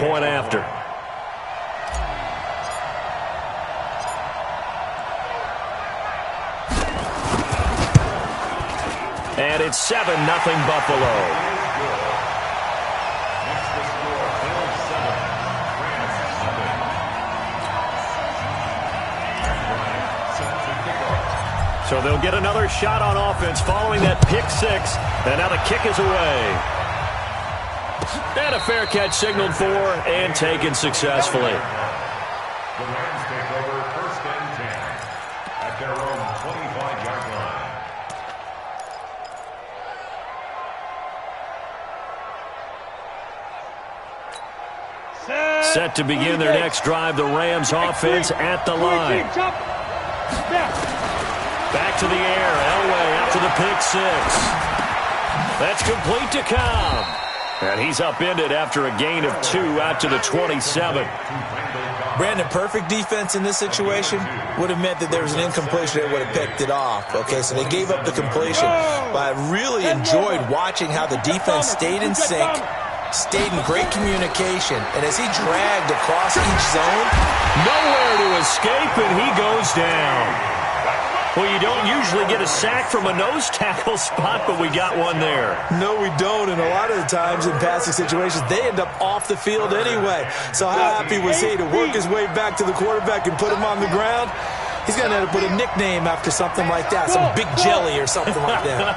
point after. And it's 7-0 Buffalo. So they'll get another shot on offense following that pick six. And now the kick is away. And a fair catch signaled for and taken successfully. The Rams take over 1st and 10 at their own 25-yard line. Set to begin their next drive, the Rams offense at the line. Back to the air, Elway after the pick six. That's complete to Cobb. And he's upended after a gain of 2 out to the 27. Brandon, perfect defense in this situation would have meant that there was an incompletion that would have picked it off. Okay, so they gave up the completion. But I really enjoyed watching how the defense stayed in sync, stayed in great communication, and as he dragged across each zone, nowhere to escape, and he goes down. Well, you don't usually get a sack from a nose tackle spot, but we got one there. No, we don't, and a lot of the times in passing situations, they end up off the field anyway. So how happy was he to work his way back to the quarterback and put him on the ground? He's going to end up with a nickname after something like that, some Big Jelly or something like that.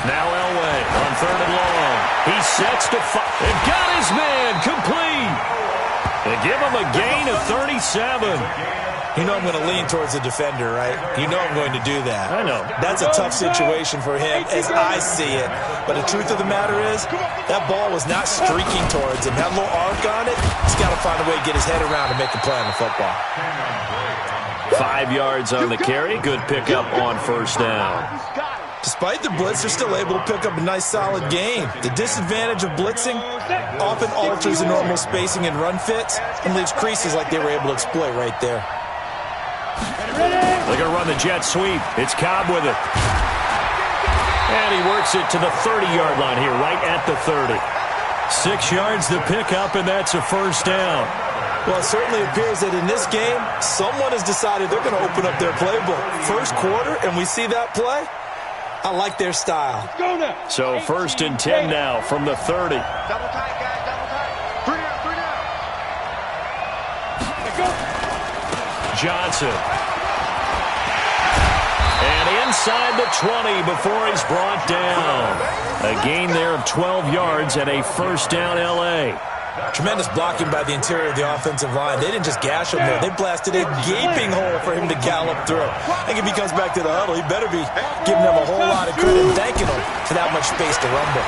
Now Elway on 3rd and long. He sets to fire and got his man complete. They give him a gain of 37. You know I'm going to lean towards the defender, right? You know I'm going to do that. I know. That's a tough situation for him as I see it. But the truth of the matter is, that ball was not streaking towards him. Had a little arc on it. He's got to find a way to get his head around and make a play on the football. 5 yards on the carry. Good pickup on 1st down. Despite the blitz, they're still able to pick up a nice, solid gain. The disadvantage of blitzing often alters the normal spacing and run fits and leaves creases like they were able to exploit right there. They're going to run the jet sweep. It's Cobb with it. And he works it to the 30-yard line here, right at the 30. 6 yards to pick up, and that's a 1st down. Well, it certainly appears that in this game, someone has decided they're going to open up their playbook. First quarter, and we see that play. I like their style. So 1st and 10 now from the 30. Double tight, guys. Double tight. 3 down. Johnson. And inside the 20 before he's brought down. A gain there of 12 yards and a 1st down L.A. Tremendous blocking by the interior of the offensive line. They didn't just gash him there. They blasted a gaping hole for him to gallop through. I think if he comes back to the huddle, he better be giving them a whole lot of credit and thanking them for that much space to rumble.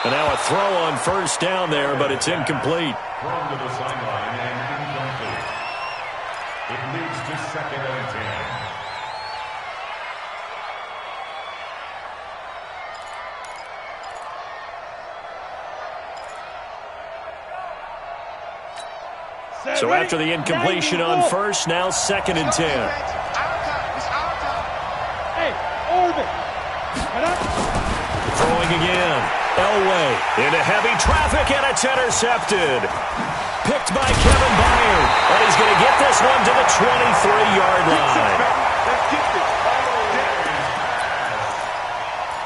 And now a throw on 1st down there, but it's incomplete. Thrown to the sideline and incomplete. It leads to 2nd and 10. So after the incompletion on 1st, now 2nd and 10. Throwing again. Elway into heavy traffic, and it's intercepted. Picked by Kevin Byard. And he's going to get this one to the 23-yard line.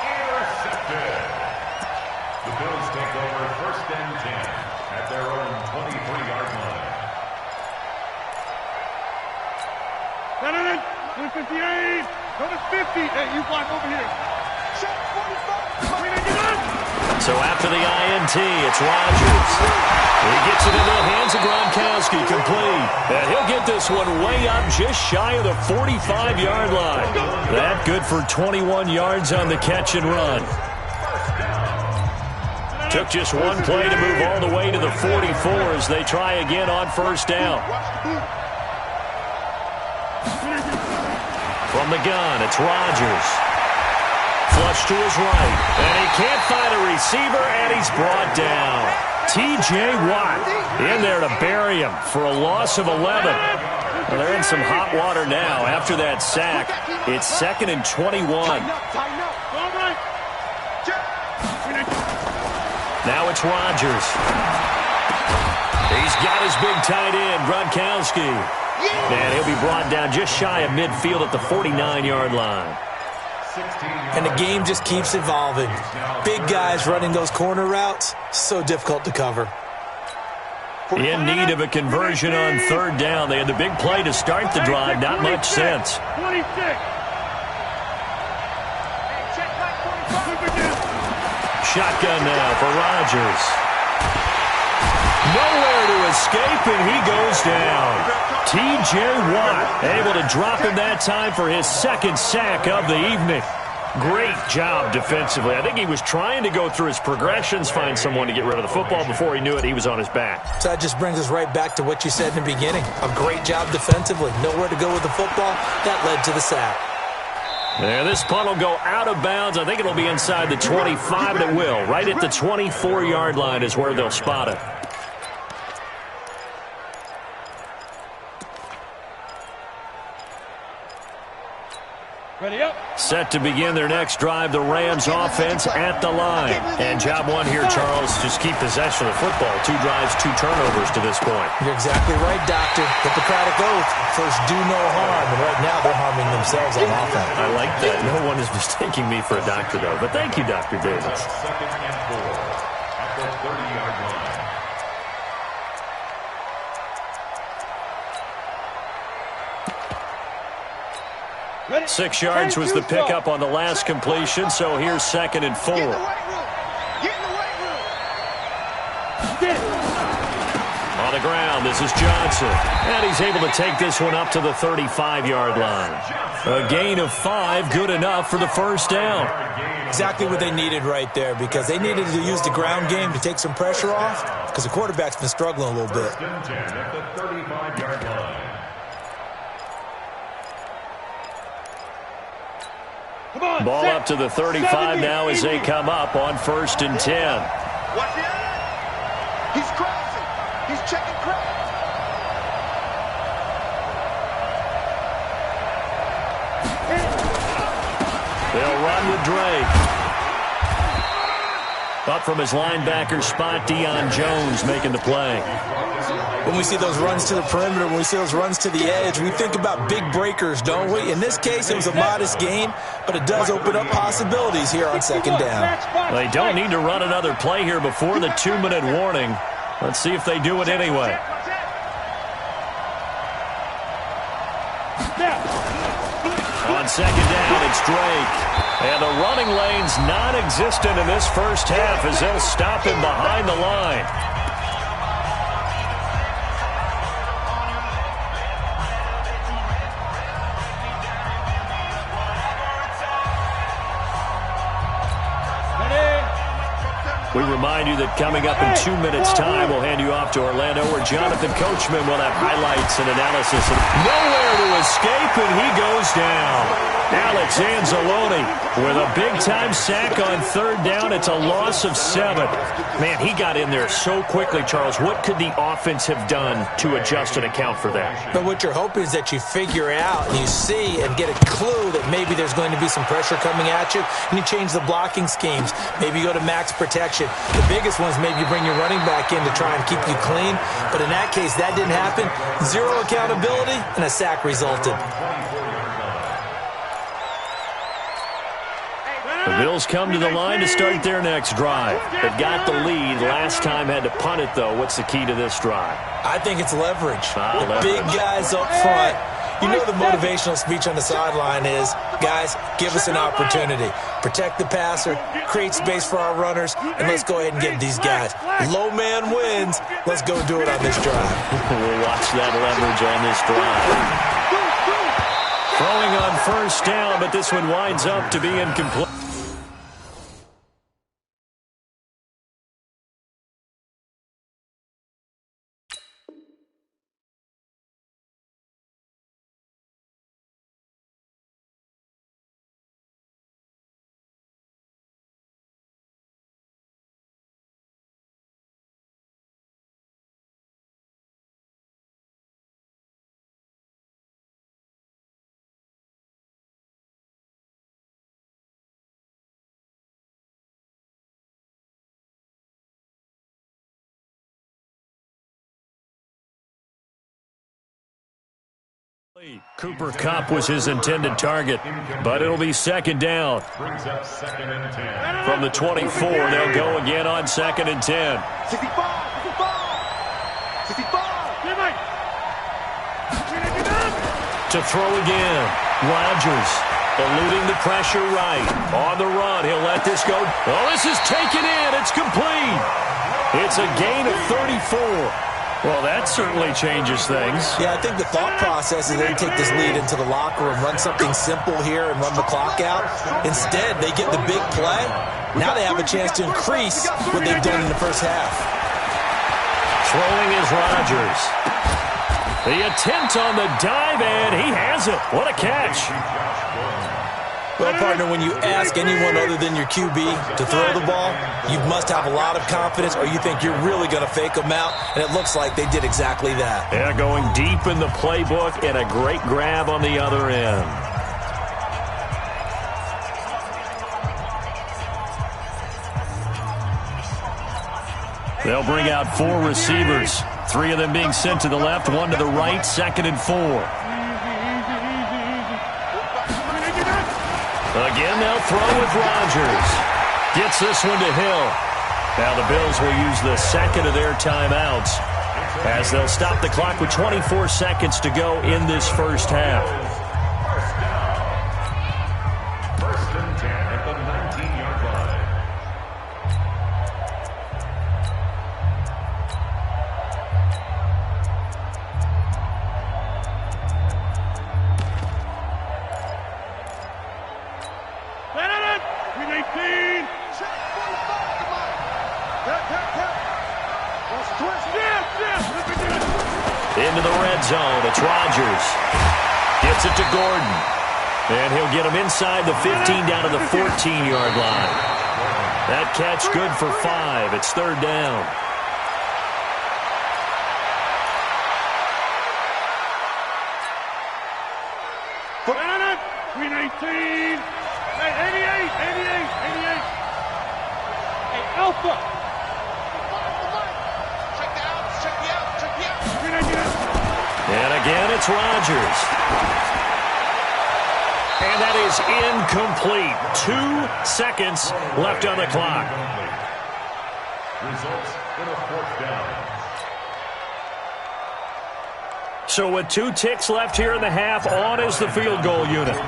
Intercepted. The Bills take over 1st and 10 at their own 23-yard line. 58. Go to 50. Hey, you block over here. So after the INT, it's Rodgers. He gets it into the hands of Gronkowski, complete. And he'll get this one way up just shy of the 45-yard line. That good for 21 yards on the catch and run. Took just one play to move all the way to the 44 as they try again on 1st down. From the gun, it's Rodgers. Flush to his right. And he can't find a receiver, and he's brought down. T.J. Watt in there to bury him for a loss of 11. Well, they're in some hot water now after that sack. It's 2nd and 21. Now it's Rodgers. He's got his big tight end, Gronkowski. And he'll be brought down just shy of midfield at the 49-yard line. And the game just keeps evolving. Big guys running those corner routes, so difficult to cover. In need of a conversion on third down. They had the big play to start the drive. Not much sense. 26. Shotgun now for Rodgers. Nowhere to escape, and he goes down. T.J. Watt able to drop him that time for his second sack of the evening. Great job defensively. I think he was trying to go through his progressions, find someone to get rid of the football. Before he knew it, he was on his back. So that just brings us right back to what you said in the beginning. A great job defensively. Nowhere to go with the football. That led to the sack. And this punt will go out of bounds. I think it'll be inside the 25. It will. Right at the 24-yard line is where they'll spot it. Ready up. Set to begin their next drive, the Rams offense at the line. And job one here, Charles, just keep possession of the football. 2 drives, 2 turnovers to this point. You're exactly right, Doctor. Hippocratic oath. First, do no harm. And right now, they're harming themselves on offense. I like that. No one is mistaking me for a doctor, though. But thank you, Dr. Davis. Second and 4 at the 30-yard line. 6 yards was the pickup on the last completion, so here's 2nd and 4. On the ground, this is Johnson. And he's able to take this one up to the 35-yard line. A gain of 5, good enough for the first down. Exactly what they needed right there, because they needed to use the ground game to take some pressure off, because the quarterback's been struggling a little bit. First and 10 at the 35-yard line. Ball up to the 35 now as they come up on 1st and 10. Watch it. He's crossing. He's checking cross. They'll run with Drake. Up from his linebacker spot, Deion Jones making the play. When we see those runs to the perimeter, when we see those runs to the edge, we think about big breakers, don't we? In this case, it was a modest gain, but it does open up possibilities here on 2nd down. They don't need to run another play here before the 2-minute warning. Let's see if they do it anyway. On 2nd down, it's Drake. And the running lane's non-existent in this first half as they'll stop him behind the line. We remind you that coming up in 2 minutes' time, we'll hand you off to Orlando, where Jonathan Coachman will have highlights and analysis. Nowhere to escape, and he goes down. Alex Anzalone with a big-time sack on 3rd down. It's a loss of 7. Man, he got in there so quickly, Charles. What could the offense have done to adjust and account for that? But what you're hoping is that you figure out and you see and get a clue that maybe there's going to be some pressure coming at you, and you change the blocking schemes. Maybe you go to max protection. The biggest ones, maybe you bring your running back in to try and keep you clean. But in that case, that didn't happen. 0 accountability, and a sack resulted. The Bills come to the line to start their next drive. They've got the lead. Last time had to punt it, though. What's the key to this drive? I think it's leverage. The Leverage. big guys up front. You know the motivational speech on the sideline is, guys, give us an opportunity. Protect the passer, create space for our runners, and let's go ahead and get these guys. Low man wins. Let's go do it on this drive. We'll watch that leverage on this drive. Throwing on 1st down, but this one winds up to be incomplete. Cooper Kupp was his intended target, but it'll be second down. Brings up 2nd and 10. From the 24, they'll go again on 2nd and 10. 65, 65, 65. To throw again, Rodgers eluding the pressure right. On the run, he'll let this go. Oh, this is taken in. It's complete. It's a gain of 34. Well, that certainly changes things. Yeah, I think the thought process is they take this lead into the locker room, run something simple here and run the clock out. Instead, they get the big play. Now they have a chance to increase what they've done in the first half. Throwing is Rodgers. The attempt on the dive, and he has it. What a catch. Well, partner, when you ask anyone other than your QB to throw the ball, you must have a lot of confidence or you think you're really going to fake them out, and it looks like they did exactly that. Yeah, going deep in the playbook and a great grab on the other end. They'll bring out 4 receivers, 3 of them being sent to the left, 1 to the right, 2nd and 4. Again, they'll throw with Rodgers. Gets this one to Hill. Now the Bills will use the second of their timeouts as they'll stop the clock with 24 seconds to go in this first half. First and 10 at the 19-yard line. Into the red zone. It's Rodgers. Gets it to Gordon. And he'll get him inside the 15 down to the 14-yard line. That catch good for 5. It's 3rd down. Green 18. Hey, 88. Hey, Alpha. And again, it's Rodgers. And that is incomplete. 2 seconds left on the clock. Results in a 4th down. So with 2 ticks left here in the half, on is the field goal unit.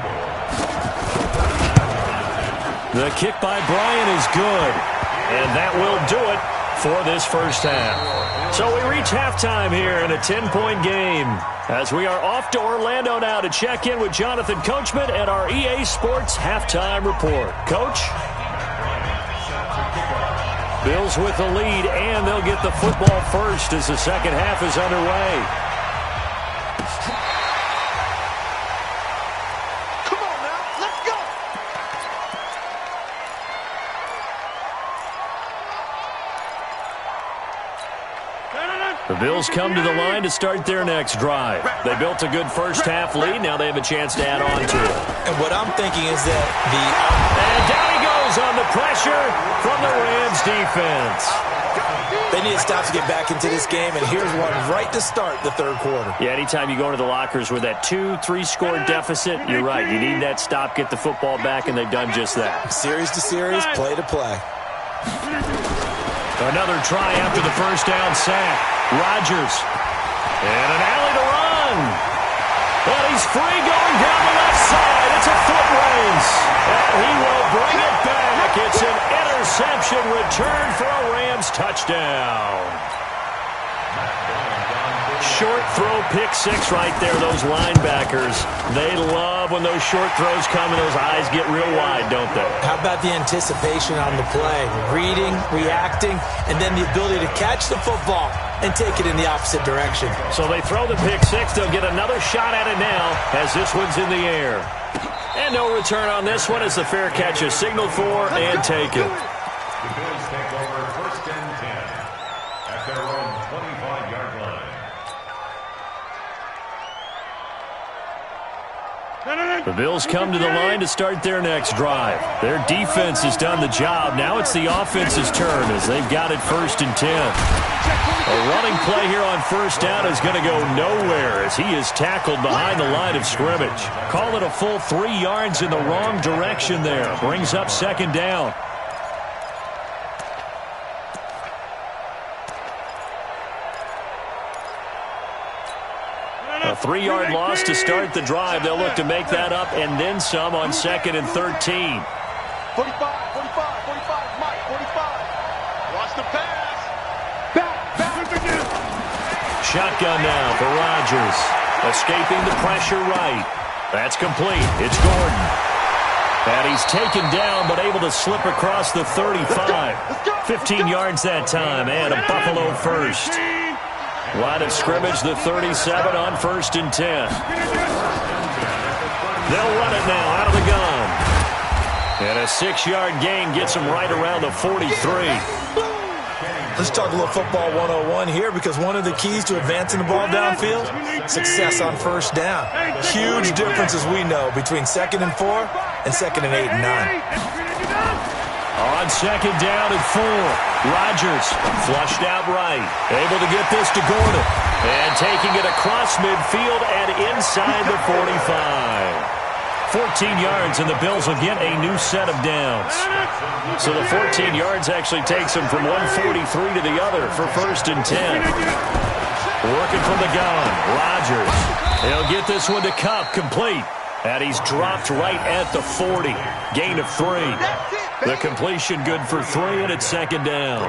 The kick by Bryant is good. And that will do it for this first half. So we reach halftime here in a 10-point game as we are off to Orlando now to check in with Jonathan Coachman and our EA Sports Halftime Report. Coach? Bills with the lead, and they'll get the football first as the second half is underway. The Bills come to the line to start their next drive. They built a good first half lead. Now they have a chance to add on to it. And what I'm thinking is that And down he goes on the pressure from the Rams defense. they need to stop to get back into this game, and here's one right to start the 3rd quarter. Yeah, anytime you go into the lockers with that 2-3 score deficit, you're right. You need that stop, get the football back, and they've done just that. Series to series, play to play. Another try after the first down sack. Rodgers. And an alley to run. But he's free going down the left side. It's a foot race. And he will bring it back. It's an interception return for a Rams touchdown. Short throw, pick 6 right there. Those linebackers, they love when those short throws come and those eyes get real wide, don't they? How about the anticipation on the play? Reading, reacting, and then the ability to catch the football and take it in the opposite direction. So they throw the pick 6. They'll get another shot at it now as this one's in the air. And no return on this one as the fair catch is signaled for and taken. The Bills take over 1st and 10 at their own 25-yard line. The Bills come to the line to start their next drive. Their defense has done the job. Now it's the offense's turn as they've got it 1st and 10. A running play here on 1st down is going to go nowhere as he is tackled behind the line of scrimmage. Call it a full 3 yards in the wrong direction there. Brings up 2nd down. A 3-yard loss to start the drive. They'll look to make that up and then some on 2nd and 13. 45, 45, 45, Mike, 45. Watch the pass. Back. Shotgun now for Rodgers. Escaping the pressure right. That's complete. It's Gordon. And he's taken down but able to slip across the 35. 15 yards that time and a Buffalo first. Line of scrimmage, the 37 on 1st and 10. They'll run it now out of the gun. And a 6-yard gain gets them right around the 43. Let's talk a little football 101 here, because one of the keys to advancing the ball downfield, success on 1st down. Huge difference, as we know, between 2nd and 4 and 2nd and 8 and 9. On 2nd down and 4, Rodgers flushed out right. Able to get this to Gordon. And taking it across midfield and inside the 45. 14 yards, and the Bills will get a new set of downs. So the 14 yards actually takes them from 143 to the other for 1st and 10. Working from the gun, Rodgers. He'll get this one to Kupp, complete. And he's dropped right at the 40. Gain of 3. The completion good for 3, and it's 2nd down.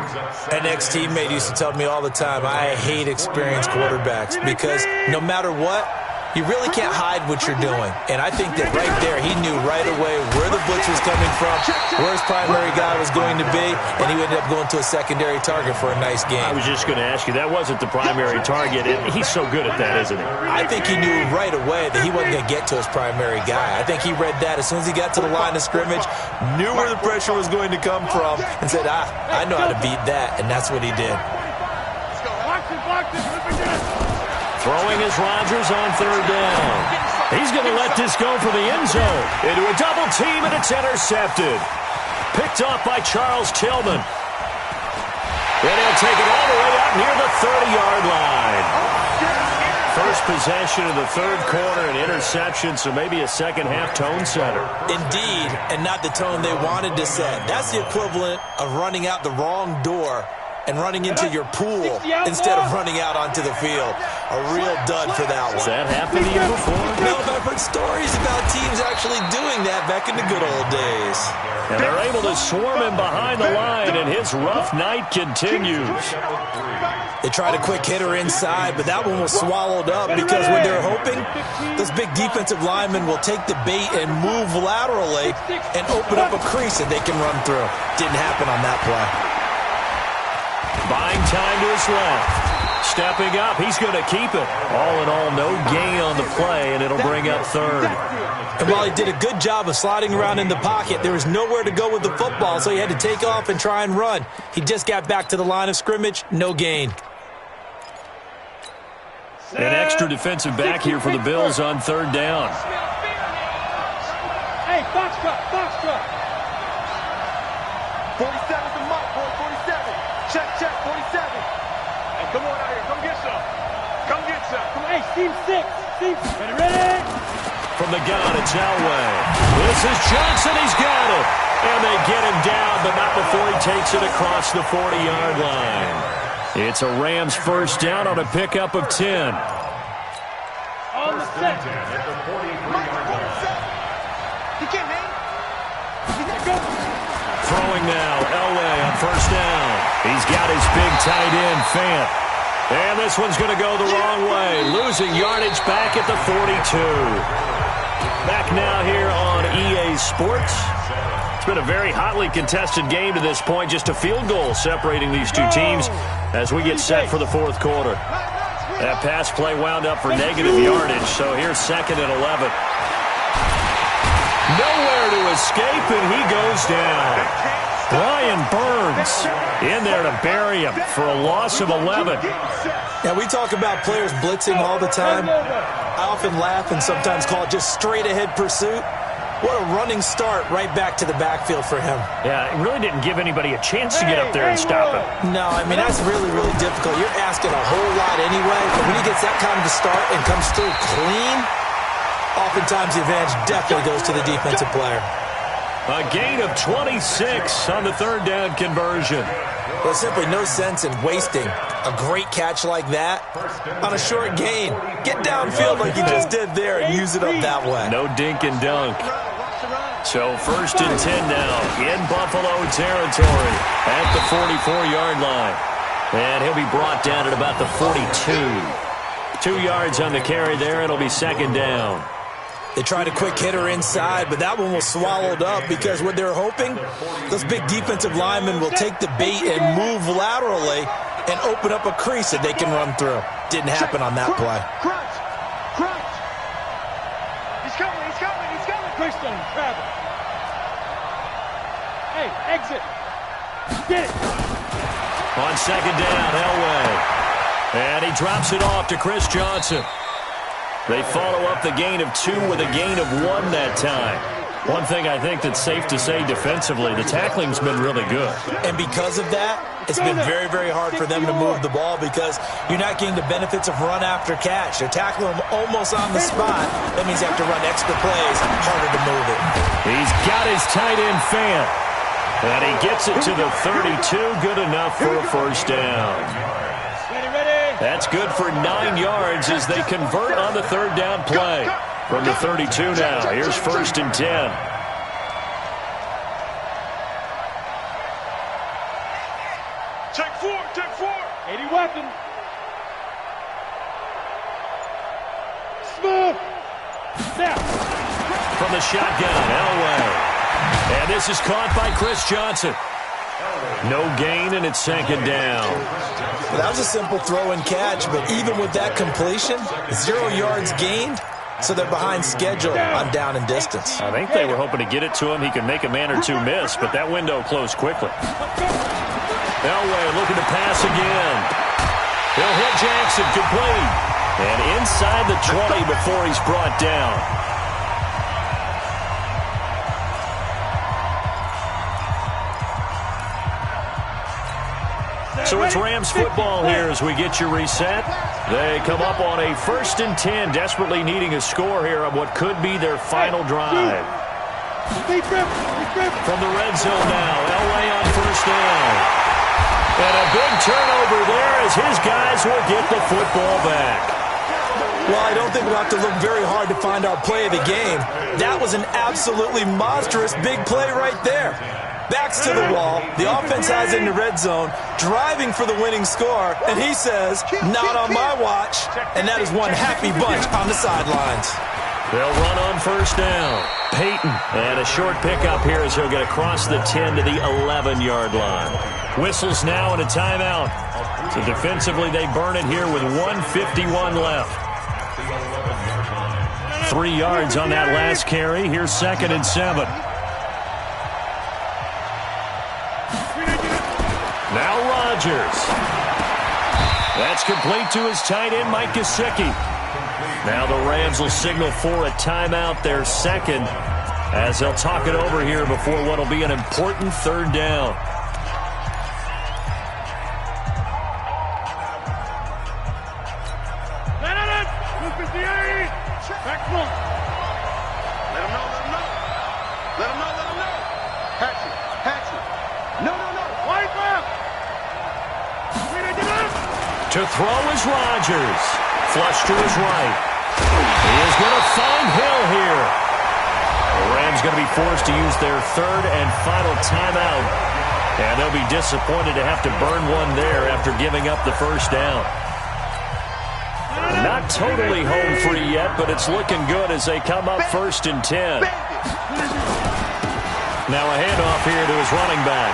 An ex-teammate used to tell me all the time, I hate experienced quarterbacks, because no matter what, you really can't hide what you're doing. And I think that right there, he knew right away where the blitz was coming from, where his primary guy was going to be, and he ended up going to a secondary target for a nice game. I was just going to ask you, that wasn't the primary target. He's so good at that, isn't he? I think he knew right away that he wasn't going to get to his primary guy. I think he read that as soon as he got to the line of scrimmage, knew where the pressure was going to come from, and said, I know how to beat that, and that's what he did. Throwing is Rodgers on 3rd down. He's going to let this go for the end zone. Into a double team, and it's intercepted. Picked off by Charles Tillman. And he'll take it all the way up near the 30-yard line. First possession of the 3rd quarter, an interception, so maybe a second-half tone setter. Indeed, and not the tone they wanted to set. That's the equivalent of running out the wrong door and running into your pool instead of running out onto the field. A real dud for that one. Has that happened to you before? No, but I've heard stories about teams actually doing that back in the good old days. And they're able to swarm him behind the line, and his rough night continues. They tried a quick hitter inside, but that one was swallowed up because when they're hoping, those big defensive linemen will take the bait and move laterally and open up a crease that they can run through. Didn't happen on that play. Buying time to his left. Stepping up, he's going to keep it. All in all, no gain on the play, and it'll bring up 3rd. And while he did a good job of sliding around in the pocket, there was nowhere to go with the football, so he had to take off and try and run. He just got back to the line of scrimmage, no gain. An extra defensive back here for the Bills on 3rd down. Hey, box truck, box truck. 47 to Mike, boy, 47. Check, 47. Hey, come on out here. Come get some. Come get some. Come on, hey, team 6. Ready? From the gun, it's Elway. This is Johnson. He's got it. And they get him down, but not before he takes it across the 40-yard line. It's a Rams 1st down on a pickup of 10. On the set. He can't hang. Throwing now, Elway on 1st down. He's got his big tight end, Fant. And this one's going to go the wrong way. Losing yardage back at the 42. Back now here on EA Sports. It's been a very hotly contested game to this point. Just a field goal separating these two teams as we get set for the 4th quarter. That pass play wound up for negative yardage, so here's 2nd and 11. Nowhere to escape, and he goes down. Brian Burns in there to bury him for a loss of 11. Now, we talk about players blitzing all the time. I often laugh and sometimes call it just straight-ahead pursuit. What a running start right back to the backfield for him. Yeah, it really didn't give anybody a chance to get up there and stop him. No, I mean, that's really, really difficult. You're asking a whole lot anyway, but when he gets that kind of a start and comes through clean, oftentimes the advantage definitely goes to the defensive player. A gain of 26 on the third down conversion. There's simply no sense in wasting a great catch like that on a short gain. Get downfield like you just did there and use it up that way. No dink and dunk. So 1st and 10 now in Buffalo territory at the 44-yard line. And he'll be brought down at about the 42. 2 yards on the carry there. It'll be 2nd down. They tried a quick hitter inside, but that one was swallowed up because what they're hoping, those big defensive linemen will take the bait and move laterally and open up a crease that they can run through. Didn't happen on that play. Crunch! Crunch! He's coming! He's coming! He's coming! Christian, travel. Hey, exit. Get it. On 2nd down, Elway. And he drops it off to Chris Johnson. They follow up the gain of 2 with a gain of 1 that time. One thing I think that's safe to say defensively, the tackling's been really good. And because of that, it's been very, very hard for them to move the ball because you're not getting the benefits of run after catch. They're tackling them almost on the spot. That means you have to run extra plays, harder to move it. He's got his tight end fan. And he gets it to the 32, good enough for a 1st down. That's good for 9 yards as they convert on the 3rd down play. From the 32 now, here's 1st and 10. Take 4! Take 4! 80 weapon. Smooth. Snap. From the shotgun, Elway. And this is caught by Chris Johnson. No gain, and it's 2nd down. Well, that was a simple throw and catch, but even with that completion, 0 yards gained, so they're behind schedule on down and distance. I think they were hoping to get it to him. He could make a man or two miss, but that window closed quickly. Elway looking to pass again. He'll hit Jackson, complete. And inside the 20 before he's brought down. So it's Rams football here as we get you reset. They come up on a 1st and 10, desperately needing a score here on what could be their final drive. From the red zone now, Elway on 1st down. And a big turnover there as his guys will get the football back. Well, I don't think we'll have to look very hard to find our play of the game. That was an absolutely monstrous big play right there. Backs to the wall. The offense has it in the red zone, driving for the winning score, and he says, not on my watch. And that is one happy bunch on the sidelines. They'll run on 1st down. Peyton, and a short pickup here as he'll get across the 10 to the 11-yard line. Whistles now and a timeout. So defensively, they burn it here with 1:51 left. 3 yards on that last carry. Here's 2nd and 7. Now Rodgers. That's complete to his tight end, Mike Gesicki. Now the Rams will signal for a timeout, their 2nd, as they'll talk it over here before what will be an important 3rd down. Back front. Let him know, let him know. Let him know, let him know. Hatch it, hatch it. No, no, no. Wide left. To throw is Rodgers. Flush to his right. He is going to find Hill here. The Rams going to be forced to use their 3rd and final timeout. And they'll be disappointed to have to burn one there after giving up the 1st down. Not totally home free yet, but it's looking good as they come up 1st and 10. Now a handoff here to his running back.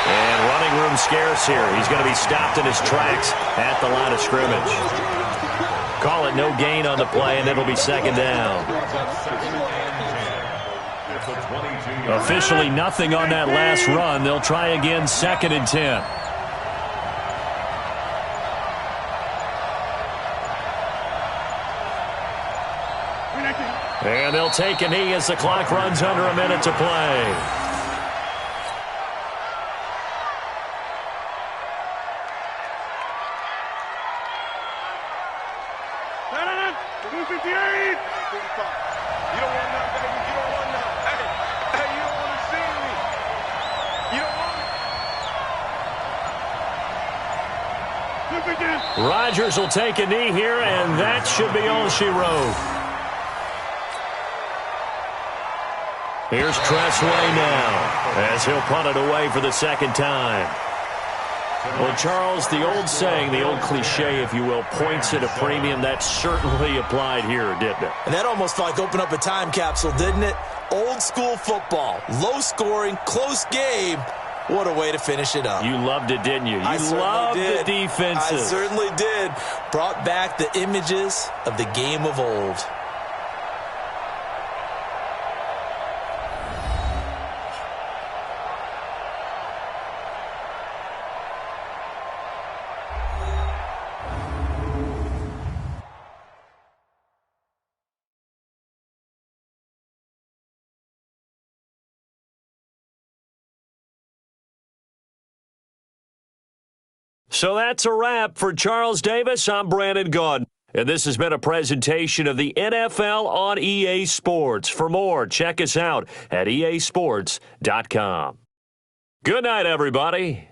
And running room scarce here. He's going to be stopped in his tracks at the line of scrimmage. Call it no gain on the play, and it'll be 2nd down. It's a 22-yard. Officially nothing on that last run. They'll try again, 2nd and 10. And they'll take a knee as the clock runs under a minute to play. Rodgers will take a knee here, and that should be all she wrote. Here's Tressway now, as he'll punt it away for the 2nd time. Well, Charles, the old saying, the old cliche, if you will, points at a premium, that certainly applied here, didn't it? And that almost felt like opened up a time capsule, didn't it? Old school football, low scoring, close game. What a way to finish it up. You loved it, didn't you? You loved the defenses. I certainly did. Brought back the images of the game of old. So that's a wrap for Charles Davis. I'm Brandon Gaudin. And this has been a presentation of the NFL on EA Sports. For more, check us out at easports.com. Good night, everybody.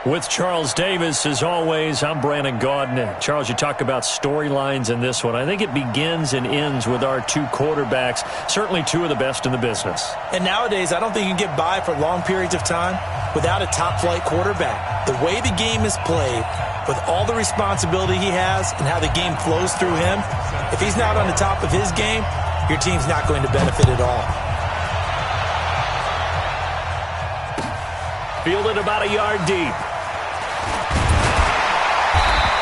With Charles Davis, as always, I'm Brandon Gaudin. Charles, you talk about storylines in this one. I think it begins and ends with our two quarterbacks, certainly two of the best in the business. And nowadays, I don't think you can get by for long periods of time without a top-flight quarterback. The way the game is played, with all the responsibility he has and how the game flows through him, if he's not on the top of his game, your team's not going to benefit at all. Fielded about a yard deep.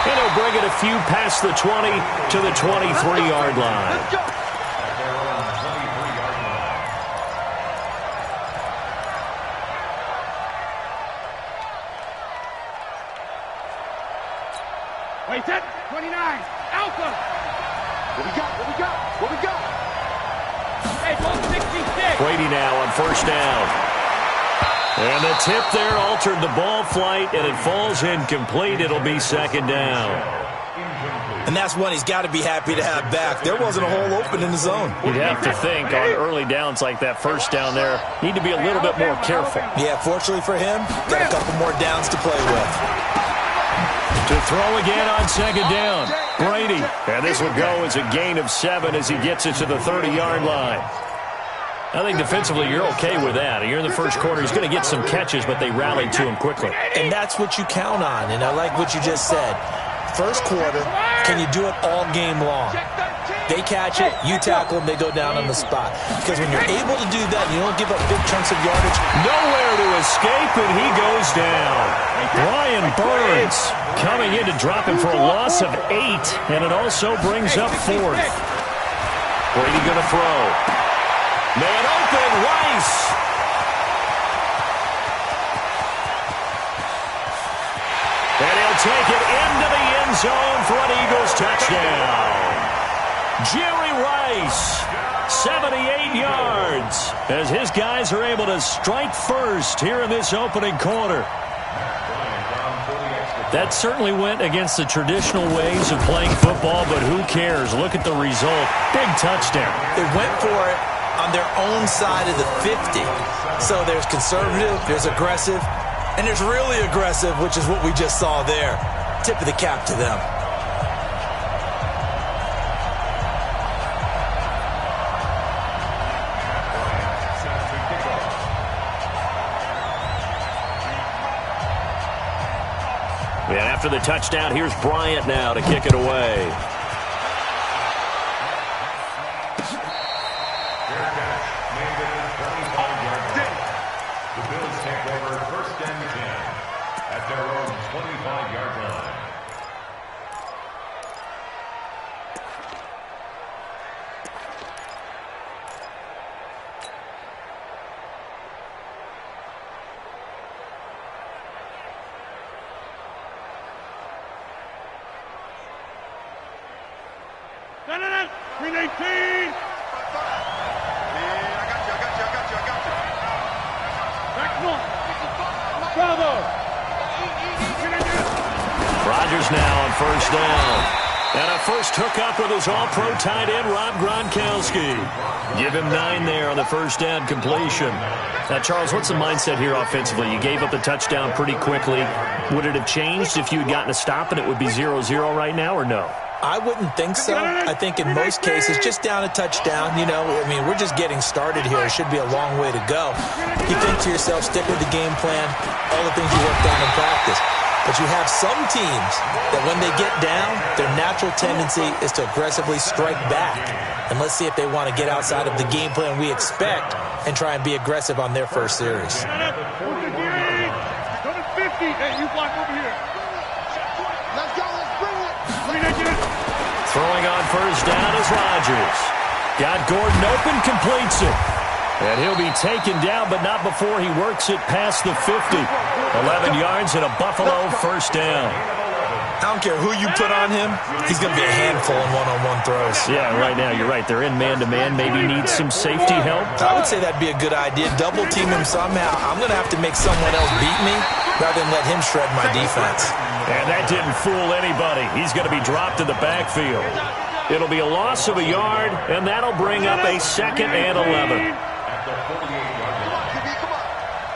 And he'll bring it a few past the 20 to the 23-yard line. At their own 23-yard line. Wait, set. 29. Alpha. What we got? What we got? What we got? Hey, ball 66. Brady now on first down. And the tip there altered the ball flight, and it falls incomplete. It'll be second down. And that's one he's got to be happy to have back. There wasn't a hole open in the zone. You'd have to think on early downs like that first down there, need to be a little bit more careful. Yeah, fortunately for him, got a couple more downs to play with. To throw again on second down, Brady. And this will go as a gain of 7 as he gets it to the 30-yard line. I think defensively you're okay with that. You're in the first quarter. He's going to get some catches, but they rallied to him quickly. And that's what you count on, and I like what you just said. First quarter, can you do it all game long? They catch it, you tackle them, they go down on the spot. Because when you're able to do that, you don't give up big chunks of yardage. Nowhere to escape, and he goes down. Brian Burns coming in to drop him for a loss of 8, and it also brings up 4th. Brady going to throw. Man open, Rice. And he'll take it into the end zone for an Eagles touchdown. Jerry Rice, 78 yards, as his guys are able to strike first here in this opening quarter. That certainly went against the traditional ways of playing football, but who cares? Look at the result. Big touchdown. They went for it on their own side of the 50. So there's conservative, there's aggressive, and there's really aggressive, which is what we just saw there. Tip of the cap to them. And after the touchdown, here's Bryant now to kick it away. No. 318. Back one. Bravo. Rodgers now on first down. And a first hookup with his all-pro tight end, Rob Gronkowski. Give him 9 there on the first down completion. Now, Charles, what's the mindset here offensively? You gave up the touchdown pretty quickly. Would it have changed if you had gotten a stop and it would be 0-0 right now, or no? I wouldn't think so. I think in most cases, just down a touchdown, you know, I mean, we're just getting started here. It should be a long way to go. You think to yourself, stick with the game plan, all the things you worked on in practice. But you have some teams that when they get down, their natural tendency is to aggressively strike back. And let's see if they want to get outside of the game plan we expect and try and be aggressive on their first series. Go to 50. Hey, you block over here. Let's go. Let's bring it. Throwing on first down is Rodgers. Got Gordon open, completes it. And he'll be taken down, but not before he works it past the 50. 11 yards and a Buffalo first down. I don't care who you put on him, he's going to be a handful in one-on-one throws. Yeah, right now, you're right. They're in man-to-man. Maybe needs some safety help. I would say that'd be a good idea. Double team him somehow. I'm going to have to make someone else beat me rather than let him shred my defense. And that didn't fool anybody. He's going to be dropped in the backfield. It'll be a loss of a yard, and that'll bring up a 2nd and 11. At the 48-yard line.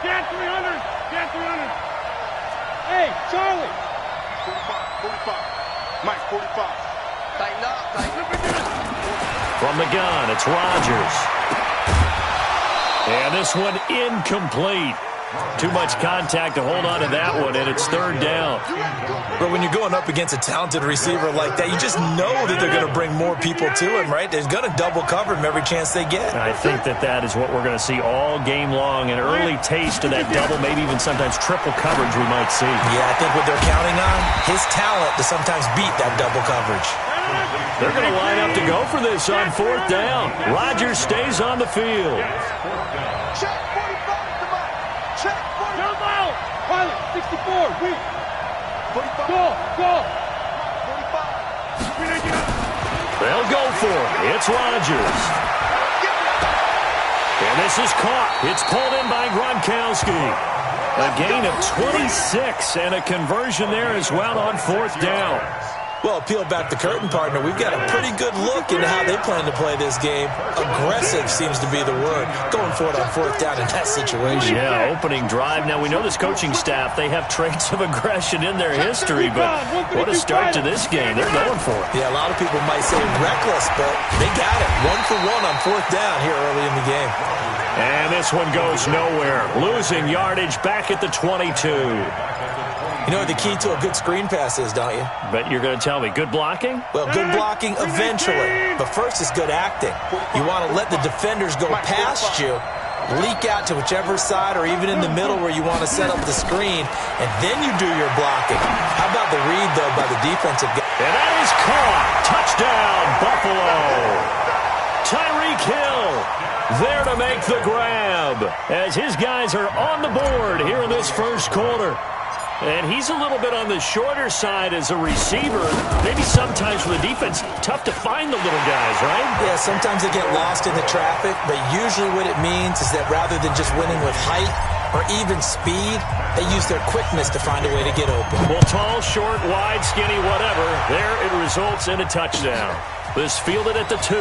Get 300. Get 300. Hey, Charlie. 45. Mike, 45. Tighten up, tighten up. From the gun, it's Rodgers. And this one incomplete. Too much contact to hold on to that one, and it's third down. But when you're going up against a talented receiver like that, you just know that they're going to bring more people to him, right? They're going to double cover him every chance they get. I think that is what we're going to see all game long, an early taste of that double, maybe even sometimes triple coverage we might see. Yeah, I think what they're counting on, his talent to sometimes beat that double coverage. They're going to line up to go for this on fourth down. Rodgers stays on the field. Check 45, come on. Check 45. Jump out. Pilot, 64, weak. 45. Go. 45. They'll go for it. It's Rodgers. And this is caught. It's pulled in by Gronkowski. A gain of 26 and a conversion there as well on fourth down. Well, peel back the curtain, partner. We've got a pretty good look into how they plan to play this game. Aggressive seems to be the word. Going for it on fourth down in that situation. Yeah, opening drive. Now, we know this coaching staff, they have traits of aggression in their history, but what a start to this game. They're going for it. Yeah, a lot of people might say reckless, but they got it. 1 for 1 on fourth down here early in the game. And this one goes nowhere. Losing yardage back at the 22. You know what the key to a good screen pass is, don't you? But you're going to tell me, good blocking? Well, good blocking eventually. But first it's good acting. You want to let the defenders go past you, leak out to whichever side or even in the middle where you want to set up the screen, and then you do your blocking. How about the read, though, by the defensive guy? And that is caught. Touchdown, Buffalo. Tyreek Hill there to make the grab as his guys are on the board here in this first quarter. And he's a little bit on the shorter side as a receiver. Maybe sometimes for the defense, tough to find the little guys, right? Yeah, sometimes they get lost in the traffic, but usually what it means is that rather than just winning with height or even speed, they use their quickness to find a way to get open. Well, tall, short, wide, skinny, whatever, there it results in a touchdown. This fielded at the 2.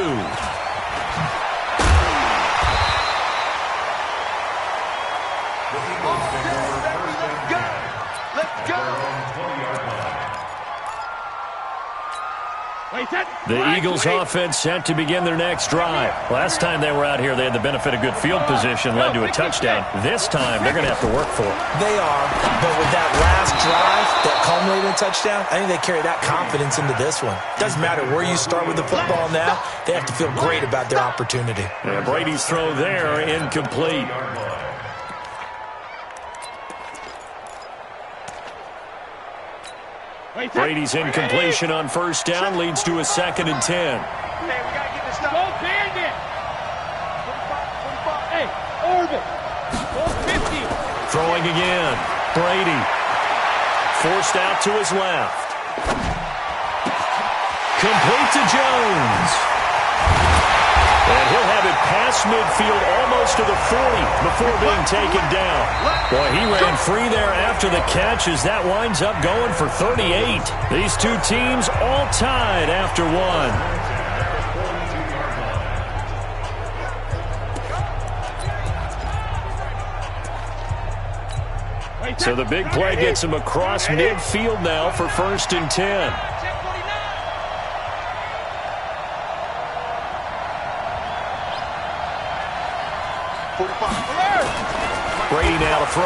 The Eagles offense set to begin their next drive. Last time they were out here, they had the benefit of good field position, led to a touchdown. This time, they're going to have to work for it. They are, but with that last drive that culminated in a touchdown, I think they carry that confidence into this one. Doesn't matter where you start with the football now, they have to feel great about their opportunity. And Brady's throw there, incomplete. Brady's incompletion on first down leads to a 2nd and 10. Hey, we got to get this done. Go Bandit. 45. Hey, Orbit. Go 50. Throwing again. Brady. Forced out to his left. Complete to Jones. And he'll have it past midfield almost to the 40 before being taken down. Boy, he ran free there after the catch as that winds up going for 38. These two teams all tied after one. So the big play gets him across midfield now for 1st and 10. Brady now to throw.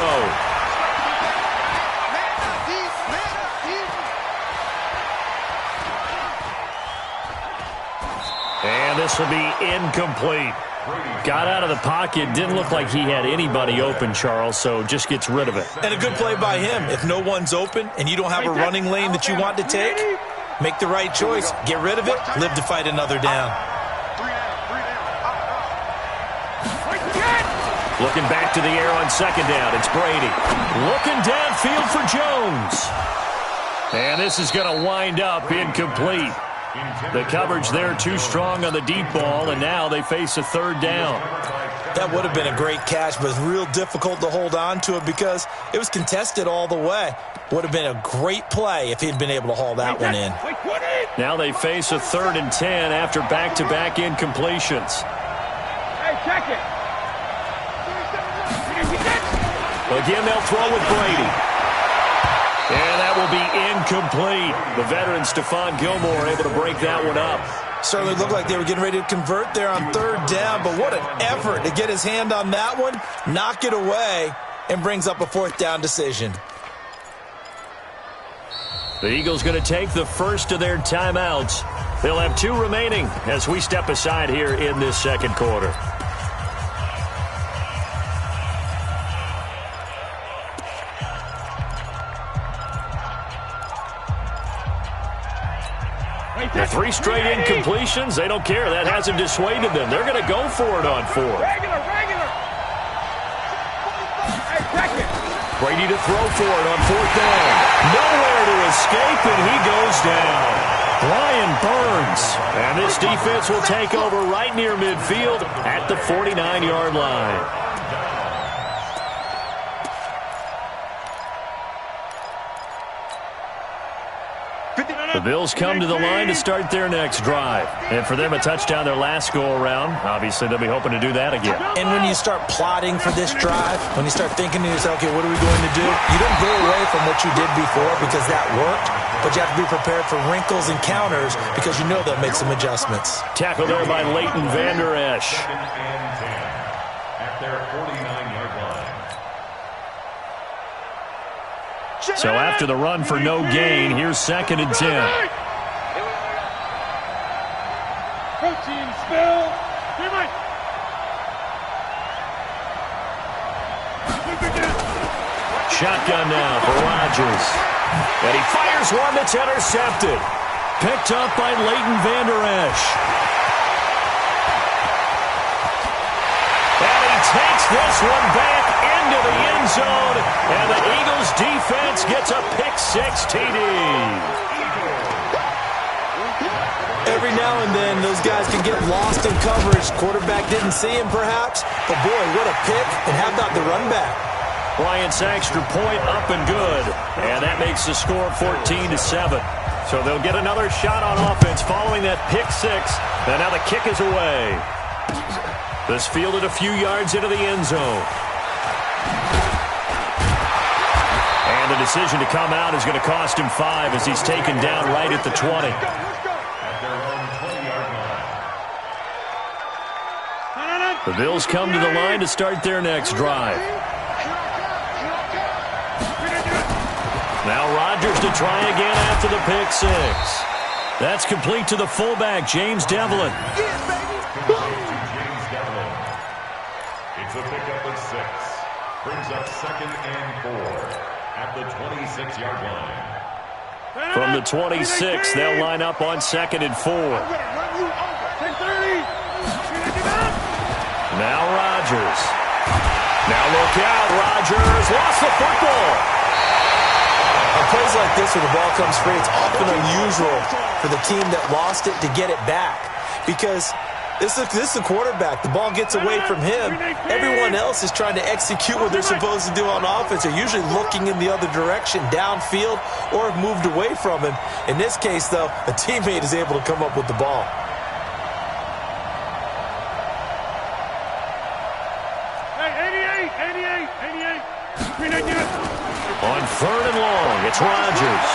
And this will be incomplete. Got out of the pocket. Didn't look like he had anybody open, Charles, so just gets rid of it. And a good play by him. If no one's open and you don't have a running lane that you want to take, make the right choice. Get rid of it. Live to fight another down. Looking back to the air on 2nd down. It's Brady. Looking downfield for Jones. And this is going to wind up incomplete. The coverage there too strong on the deep ball, and now they face a 3rd down. That would have been a great catch, but it's real difficult to hold on to it because it was contested all the way. Would have been a great play if he'd been able to haul that one in. Now they face a 3rd and 10 after back-to-back incompletions. Hey, check it. Again, they'll throw with Brady. will be incomplete. The veteran Stephon Gilmore able to break that one up. Certainly looked like they were getting ready to convert there on third down, but what an effort to get his hand on that one, knock it away, and brings up a fourth down decision. The Eagles going to take the first of their timeouts. They'll have 2 remaining as we step aside here in this second quarter. The 3 straight incompletions, they don't care. That hasn't dissuaded them. They're going to go for it on 4. Brady to throw for it on 4th down. Nowhere to escape, and he goes down. Brian Burns. And this defense will take over right near midfield at the 49-yard line. The Bills come to the line to start their next drive. And for them, a touchdown their last go-around. Obviously, they'll be hoping to do that again. And when you start plotting for this drive, when you start thinking to yourself, okay, what are we going to do? You don't go away from what you did before because that worked, but you have to be prepared for wrinkles and counters because you know they'll make some adjustments. Tackle there by Leighton Vander Esch. At their 49-yard line. So after the run for no gain, here's 2nd and 10. Protein spill. Shotgun now for Rodgers. And he fires one that's intercepted. Picked up by Leighton Vander Esch. And he takes this one back into the end zone. And the Eagles defense gets a pick-6 TD. Every now and then, those guys can get lost in coverage. Quarterback didn't see him, perhaps. But, boy, what a pick. And how about the run back? Bryant's extra point up and good. And that makes the score 14-7. So they'll get another shot on offense following that pick-6. And now the kick is away. This fielded a few yards into the end zone. And the decision to come out is going to cost him 5 as he's taken down right at the 20. The Bills come to the line to start their next drive. Now Rodgers to try again after the pick-6. That's complete to the fullback, James Devlin. It's a pickup of 6. Brings up 2nd and 4 at the 26-yard line. From the 26, they'll line up on 2nd and 4. Now Rodgers. Now look out, Rodgers lost the football. On plays like this where the ball comes free, it's often unusual for the team that lost it to get it back. Because this is the quarterback. The ball gets away from him. Everyone else is trying to execute what they're supposed to do on offense. They're usually looking in the other direction, downfield, or have moved away from him. In this case, though, a teammate is able to come up with the ball. On 3rd and long, it's Rodgers.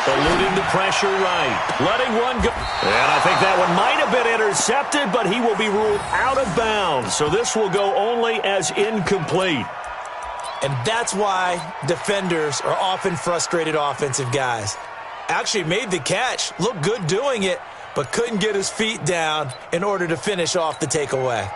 Eluding the pressure right. Letting one go. And I think that one might have been intercepted, but he will be ruled out of bounds. So this will go only as incomplete. And that's why defenders are often frustrated offensive guys. Actually made the catch, looked good doing it, but couldn't get his feet down in order to finish off the takeaway.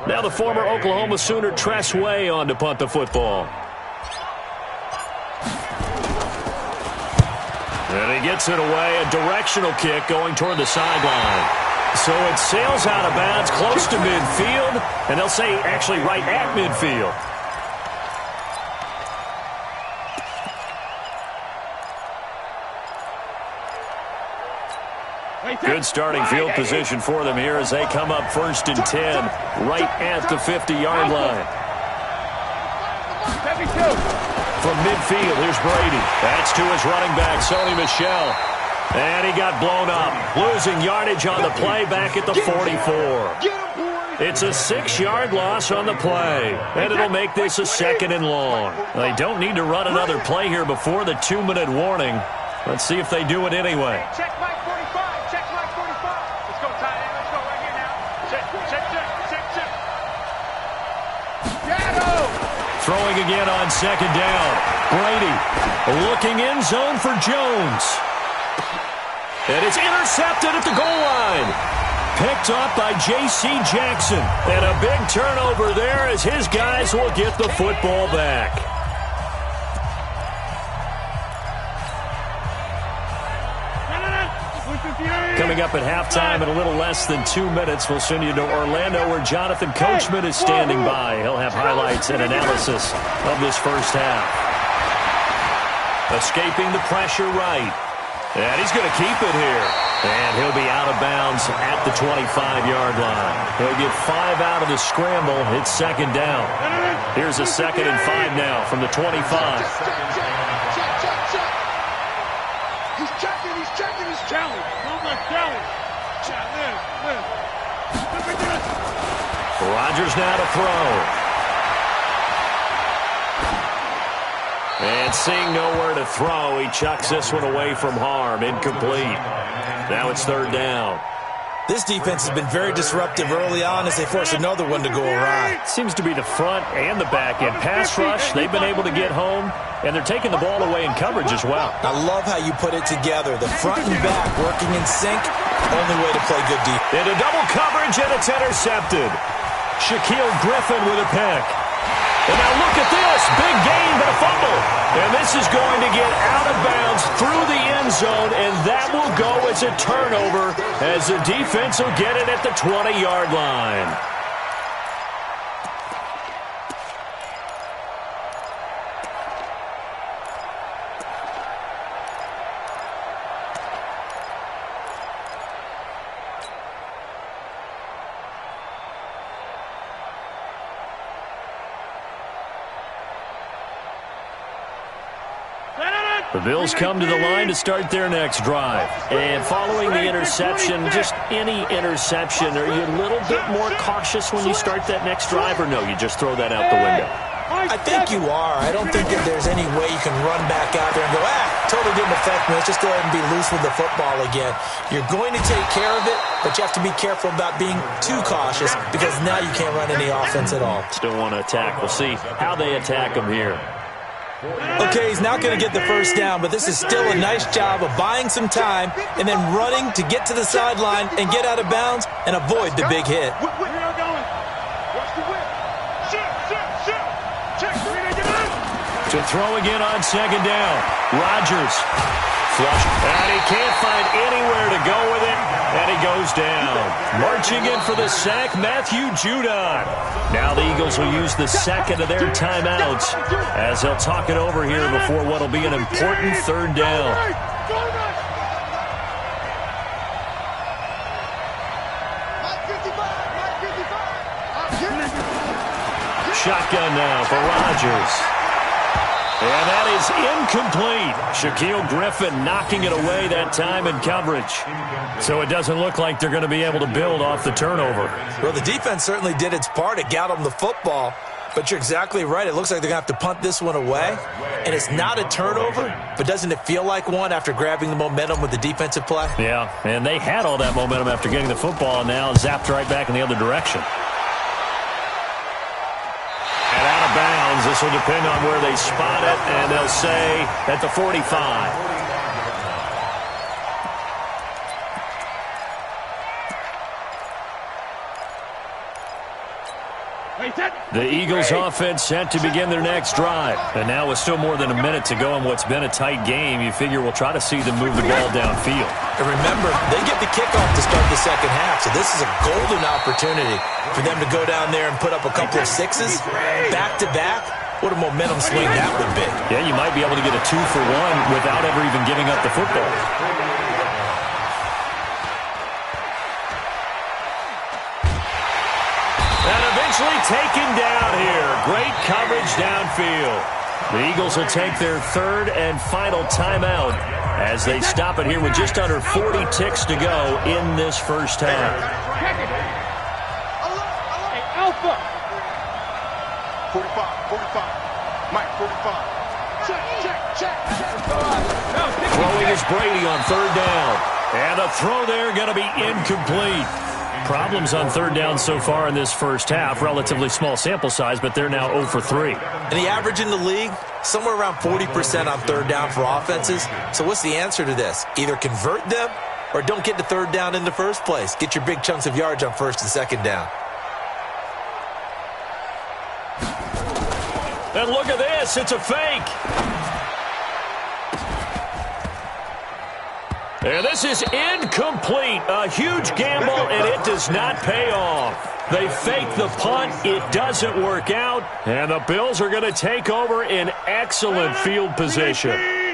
Now the former Oklahoma Sooner Tress Way on to punt the football. And he gets it away, a directional kick going toward the sideline. So it sails out of bounds close to midfield, and they'll say actually right at midfield. Good starting field position for them here as they come up 1st and 10 right at the 50-yard line. From midfield, here's Brady. That's to his running back, Sony Michel. And he got blown up, losing yardage on the play back at the 44. It's a 6-yard loss on the play, and it'll make this a 2nd and long. They don't need to run another play here before the 2-minute warning. Let's see if they do it anyway. Check Mike 45. Check Mike 45. Let's go, tight end. Let's go right here now. Check. Throwing again on 2nd down. Brady looking end zone for Jones. And it's intercepted at the goal line. Picked up by J.C. Jackson. And a big turnover there as his guys will get the football back. Coming up at halftime in a little less than 2 minutes, we'll send you to Orlando where Jonathan Coachman is standing by. He'll have highlights and analysis of this first half. Escaping the pressure right. And he's going to keep it here. And he'll be out of bounds at the 25-yard line. He'll get 5 out of the scramble. It's 2nd down. Here's a 2nd and 5 now from the 25. He's checking his challenge. Rodgers now to throw. And seeing nowhere to throw, he chucks this one away from harm. Incomplete. Now it's 3rd down. This defense has been very disruptive early on as they force another one to go awry. Seems to be the front and the back end. Pass rush, they've been able to get home, and they're taking the ball away in coverage as well. I love how you put it together. The front and back working in sync, only way to play good defense. Into double coverage, and it's intercepted. Shaquill Griffin with a pick. And now look at this. Big gain, but a fumble. And this is going to get out of bounds through the end zone, and that will go as a turnover as the defense will get it at the 20-yard line. The Bills come to the line to start their next drive. And following the interception, just any interception, are you a little bit more cautious when you start that next drive, or no, you just throw that out the window? I think you are. I don't think that there's any way you can run back out there and go, totally didn't affect me. Let's just go ahead and be loose with the football again. You're going to take care of it, but you have to be careful about being too cautious because now you can't run any offense at all. Still want to attack. We'll see how they attack him here. Okay, he's not going to get the first down, but this is still a nice job of buying some time and then running to get to the sideline and get out of bounds and avoid the big hit. To throw again on 2nd down. Rodgers. Flush. And he can't find anywhere to go with it. And he goes down. Marching in for the sack, Matthew Judon. Now the Eagles will use the 2nd of their timeouts as they'll talk it over here before what will be an important 3rd down. Shotgun now for Rodgers. And that is incomplete. Shaquill Griffin knocking it away that time in coverage. So it doesn't look like they're going to be able to build off the turnover. Well, the defense certainly did its part. It got them the football. But you're exactly right. It looks like they're going to have to punt this one away. And it's not a turnover, but doesn't it feel like one after grabbing the momentum with the defensive play? Yeah, and they had all that momentum after getting the football and now zapped right back in the other direction. And out of bounds, this will depend on where they spot it, and they'll say at the 45. The Eagles offense set to begin their next drive. And now with still more than a minute to go in what's been a tight game, you figure we'll try to see them move the ball downfield. And remember, they get the kickoff to start the second half, so this is a golden opportunity for them to go down there and put up a couple of sixes back-to-back. What a momentum swing that would be. Yeah, you might be able to get a 2-for-1 without ever even giving up the football. Taken down here. Great coverage downfield. The Eagles will take their 3rd and final timeout as they stop it here with just under 40 ticks to go in this first half. Hey, Alpha. 45. Mike, 45. Check. Throwing is Brady on third down. And the throw there going to be incomplete. Problems on third down so far in this first half. Relatively small sample size, but they're now 0 for 3. And the average in the league, somewhere around 40% on third down for offenses. So what's the answer to this? Either convert them or don't get to third down in the first place. Get your big chunks of yards on first and second down. And look at this. It's a fake. And this is incomplete. A huge gamble, and it does not pay off. They fake the punt. It doesn't work out. And the Bills are going to take over in excellent field position. Hey.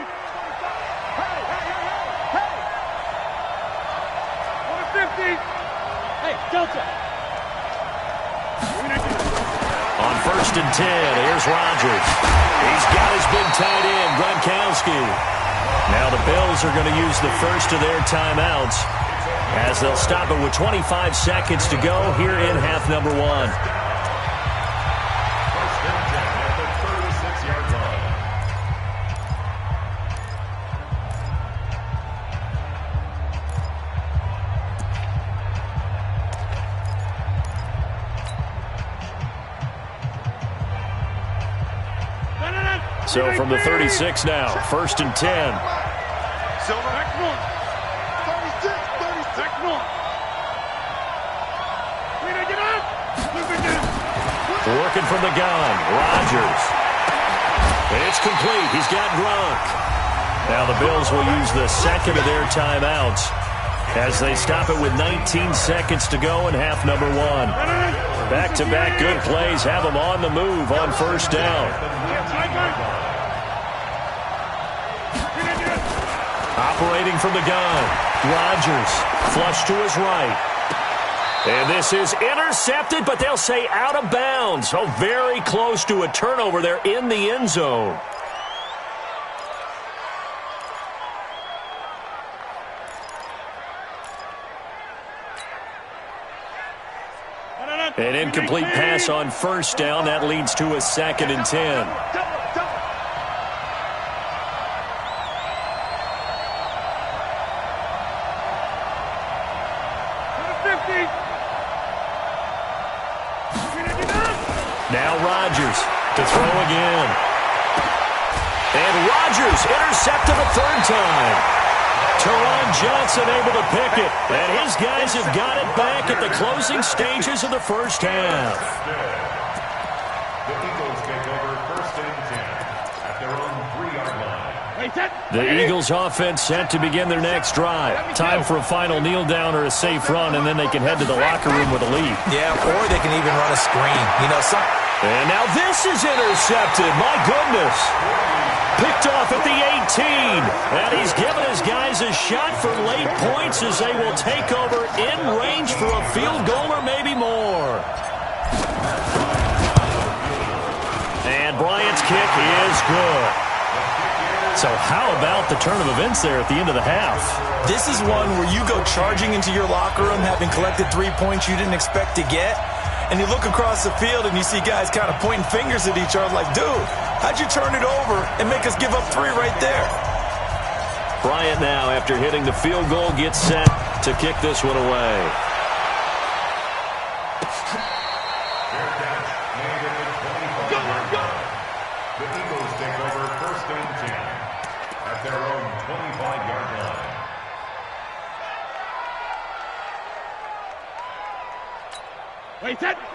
50. Hey, Delta. On first and 10, here's Rodgers. He's got his big tight end, Gronkowski. Now the Bills are going to use the first of their timeouts as they'll stop it with 25 seconds to go here in half number 1. First and 10 at the 36-yard line. So from the 36 now, first and 10. Silver. Back north. 36. Back north. Get up. Working from the gun, Rodgers. It's complete. He's got Gronk. Now the Bills will use the second of their timeouts as they stop it with 19 seconds to go in half number 1. Back-to-back good plays have them on the move on first down. Operating from the gun, Rodgers, flush to his right. And this is intercepted, but they'll say out of bounds. So very close to a turnover there in the end zone. An incomplete pass on first down. That leads to a second and 10. Now Rodgers to throw again. And Rodgers intercepted a third time. Teron Johnson able to pick it. And his guys have got it back at the closing stages of the first half. The Eagles take over first and 10 at their own 3-yard line. The Eagles offense set to begin their next drive. Time for a final kneel down or a safe run, and then they can head to the locker room with a lead. Yeah, or they can even run a screen. And now this is intercepted. My goodness. Picked off at the 18. And he's given his guys a shot for late points as they will take over in range for a field goal or maybe more. And Bryant's kick is good. So how about the turn of events there at the end of the half? This is one where you go charging into your locker room having collected 3 points you didn't expect to get, and you look across the field and you see guys kind of pointing fingers at each other like, dude, how'd you turn it over and make us give up 3 right there? Bryant now, after hitting the field goal, gets set to kick this one away. The Eagles take over first and 10 at their own 25-yard line.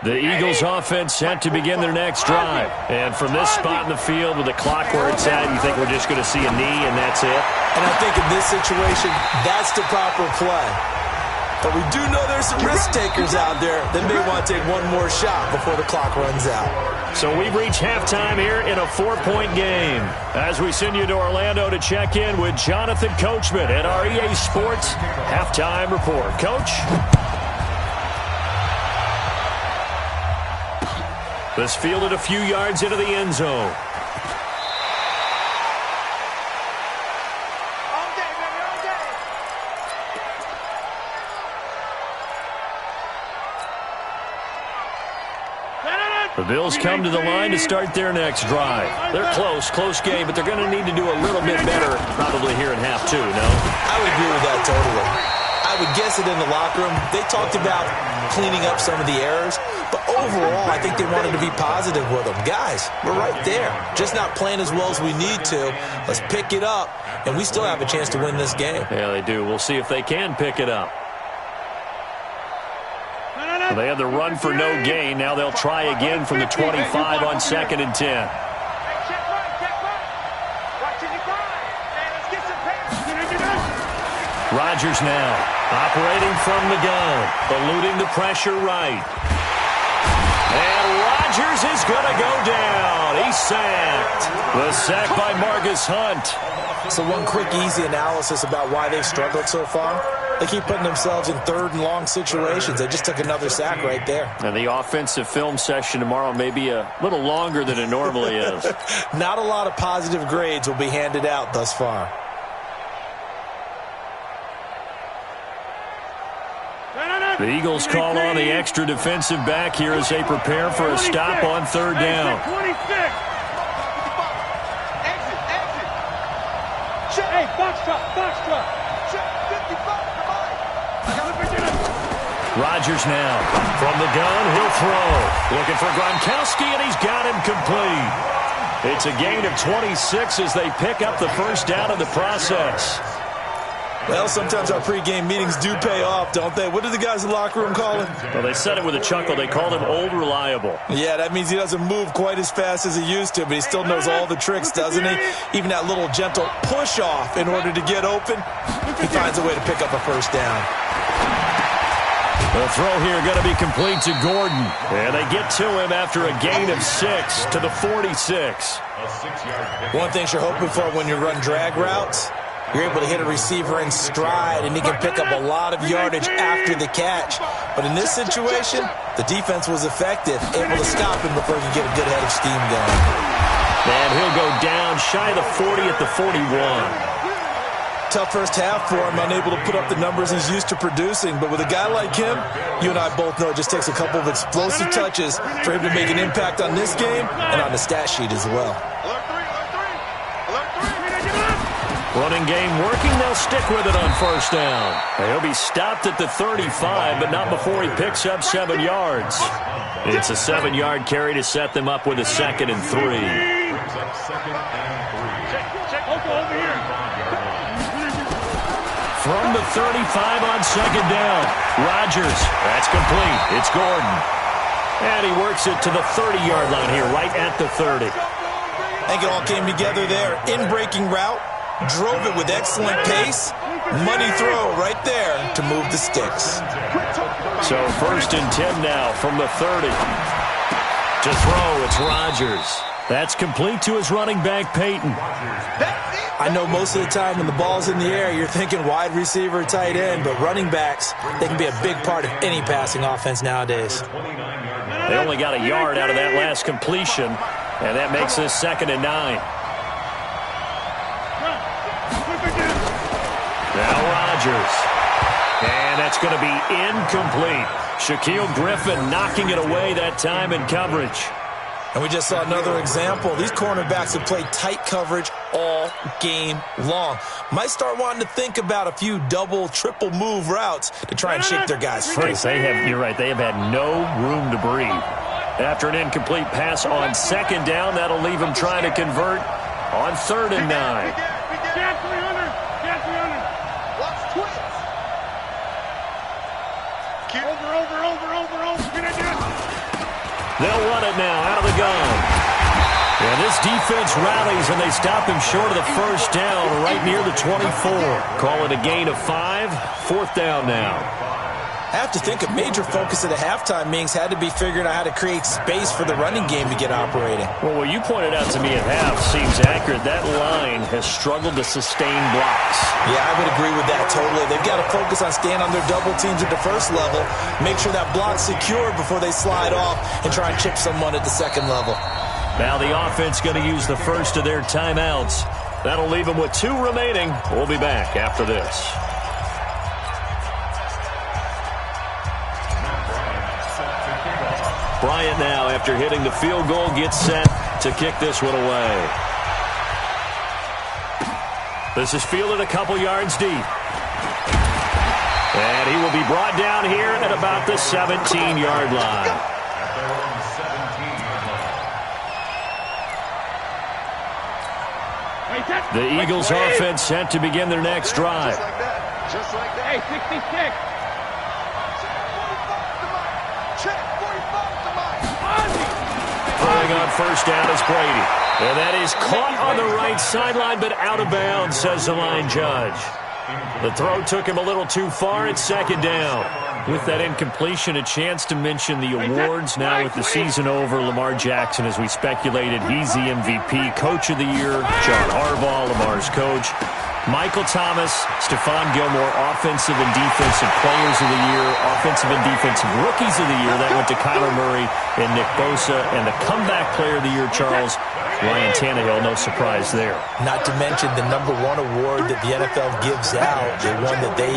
The Eagles offense set to begin their next drive. And from this spot in the field with the clock where it's at, you think we're just going to see a knee and that's it? And I think in this situation, that's the proper play. But we do know there's some risk takers out there that may want to take one more shot before the clock runs out. So we've reached halftime here in a 4-point game. As we send you to Orlando to check in with Jonathan Coachman at our EA Sports Halftime Report. Coach? This fielded a few yards into the end zone. All day. The Bills come to the line to start their next drive. They're close game, but they're going to need to do a little bit better probably here in half two, no? I would agree with that totally. I would guess it in the locker room. They talked about cleaning up some of the errors, but overall, I think they wanted to be positive with them. Guys, we're right there. Just not playing as well as we need to. Let's pick it up, and we still have a chance to win this game. Yeah, they do. We'll see if they can pick it up. They had the run for no gain. Now they'll try again from the 25 on 2nd and 10. Rodgers now operating from the gun, eluding the pressure right. And Rodgers is going to go down. He's sacked. The sack by Margus Hunt. So one quick, easy analysis about why they've struggled so far. They keep putting themselves in 3rd and long situations. They just took another sack right there. And the offensive film session tomorrow may be a little longer than it normally is. Not a lot of positive grades will be handed out thus far. The Eagles call on the extra defensive back here as they prepare for a stop on 3rd down. Hey, box truck. Rodgers now from the gun. He'll throw. Looking for Gronkowski, and he's got him complete. It's a gain of 26 as they pick up the first down in the process. Well, sometimes our pregame meetings do pay off, don't they? What did the guys in the locker room call him? Well, they said it with a chuckle. They called him Old Reliable. Yeah, that means he doesn't move quite as fast as he used to, but he still knows all the tricks, doesn't he? Even that little gentle push-off in order to get open, he finds a way to pick up a first down. The throw here going to be complete to Gordon. And they get to him after a gain of 6 to the 46. One thing you're hoping for when you run drag routes, you're able to hit a receiver in stride, and he can pick up a lot of yardage after the catch. But in this situation, the defense was effective, able to stop him before he could get a good head of steam going. And he'll go down shy of the 40 at the 41. Tough first half for him, unable to put up the numbers he's used to producing. But with a guy like him, you and I both know it just takes a couple of explosive touches for him to make an impact on this game and on the stat sheet as well. Running game working. They'll stick with it on 1st down. He'll be stopped at the 35, but not before he picks up 7 yards. It's a 7-yard carry to set them up with a 2nd and 3. From the 35 on 2nd down. Rodgers. That's complete. It's Gordon. And he works it to the 30-yard line here, right at the 30. I think it all came together there. In-breaking route. Drove it with excellent pace. Money throw right there to move the sticks. So 1st and 10 now from the 30. To throw, it's Rodgers. That's complete to his running back, Peyton. I know most of the time when the ball's in the air, you're thinking wide receiver, tight end, but running backs, they can be a big part of any passing offense nowadays. They only got a yard out of that last completion, and that makes this 2nd and 9. Now Rodgers. And that's going to be incomplete. Shaquille Griffin knocking it away that time in coverage. And we just saw another example. These cornerbacks have played tight coverage all game long. Might start wanting to think about a few double, triple move routes to try and shake their guys free. You're right. They have had no room to breathe. After an incomplete pass on 2nd down, that'll leave them trying to convert on 3rd and 9. They'll run it now out of the gun. And this defense rallies, and they stop him short of the 1st down right near the 24. Call it a gain of 5. 4th down now. I have to think a major focus of the halftime meetings had to be figuring out how to create space for the running game to get operating. Well, what you pointed out to me at half seems accurate. That line has struggled to sustain blocks. Yeah, I would agree with that totally. They've got to focus on staying on their double teams at the 1st level, make sure that block's secure before they slide off and try and chip someone at the 2nd level. Now the offense going to use the first of their timeouts. That'll leave them with 2 remaining. We'll be back after this. Bryant now, after hitting the field goal, gets set to kick this one away. This is fielded a couple yards deep. And he will be brought down here at about the 17-yard line. The Eagles offense set to begin their next drive. Just like that. Hey, 66. Throwing on first down is Brady. And that is caught on the right sideline, but out of bounds, says the line judge. The throw took him a little too far at second down. With that incompletion, a chance to mention the awards. Now with the season over, Lamar Jackson, as we speculated, he's the MVP, Coach of the Year. John Harbaugh, Lamar's coach. Michael Thomas, Stephon Gilmore, Offensive and Defensive Players of the Year, Offensive and Defensive Rookies of the Year. That went to Kyler Murray and Nick Bosa. And the Comeback Player of the Year, Charles, Ryan Tannehill, no surprise there. Not to mention the #1 award that the NFL gives out, the one that they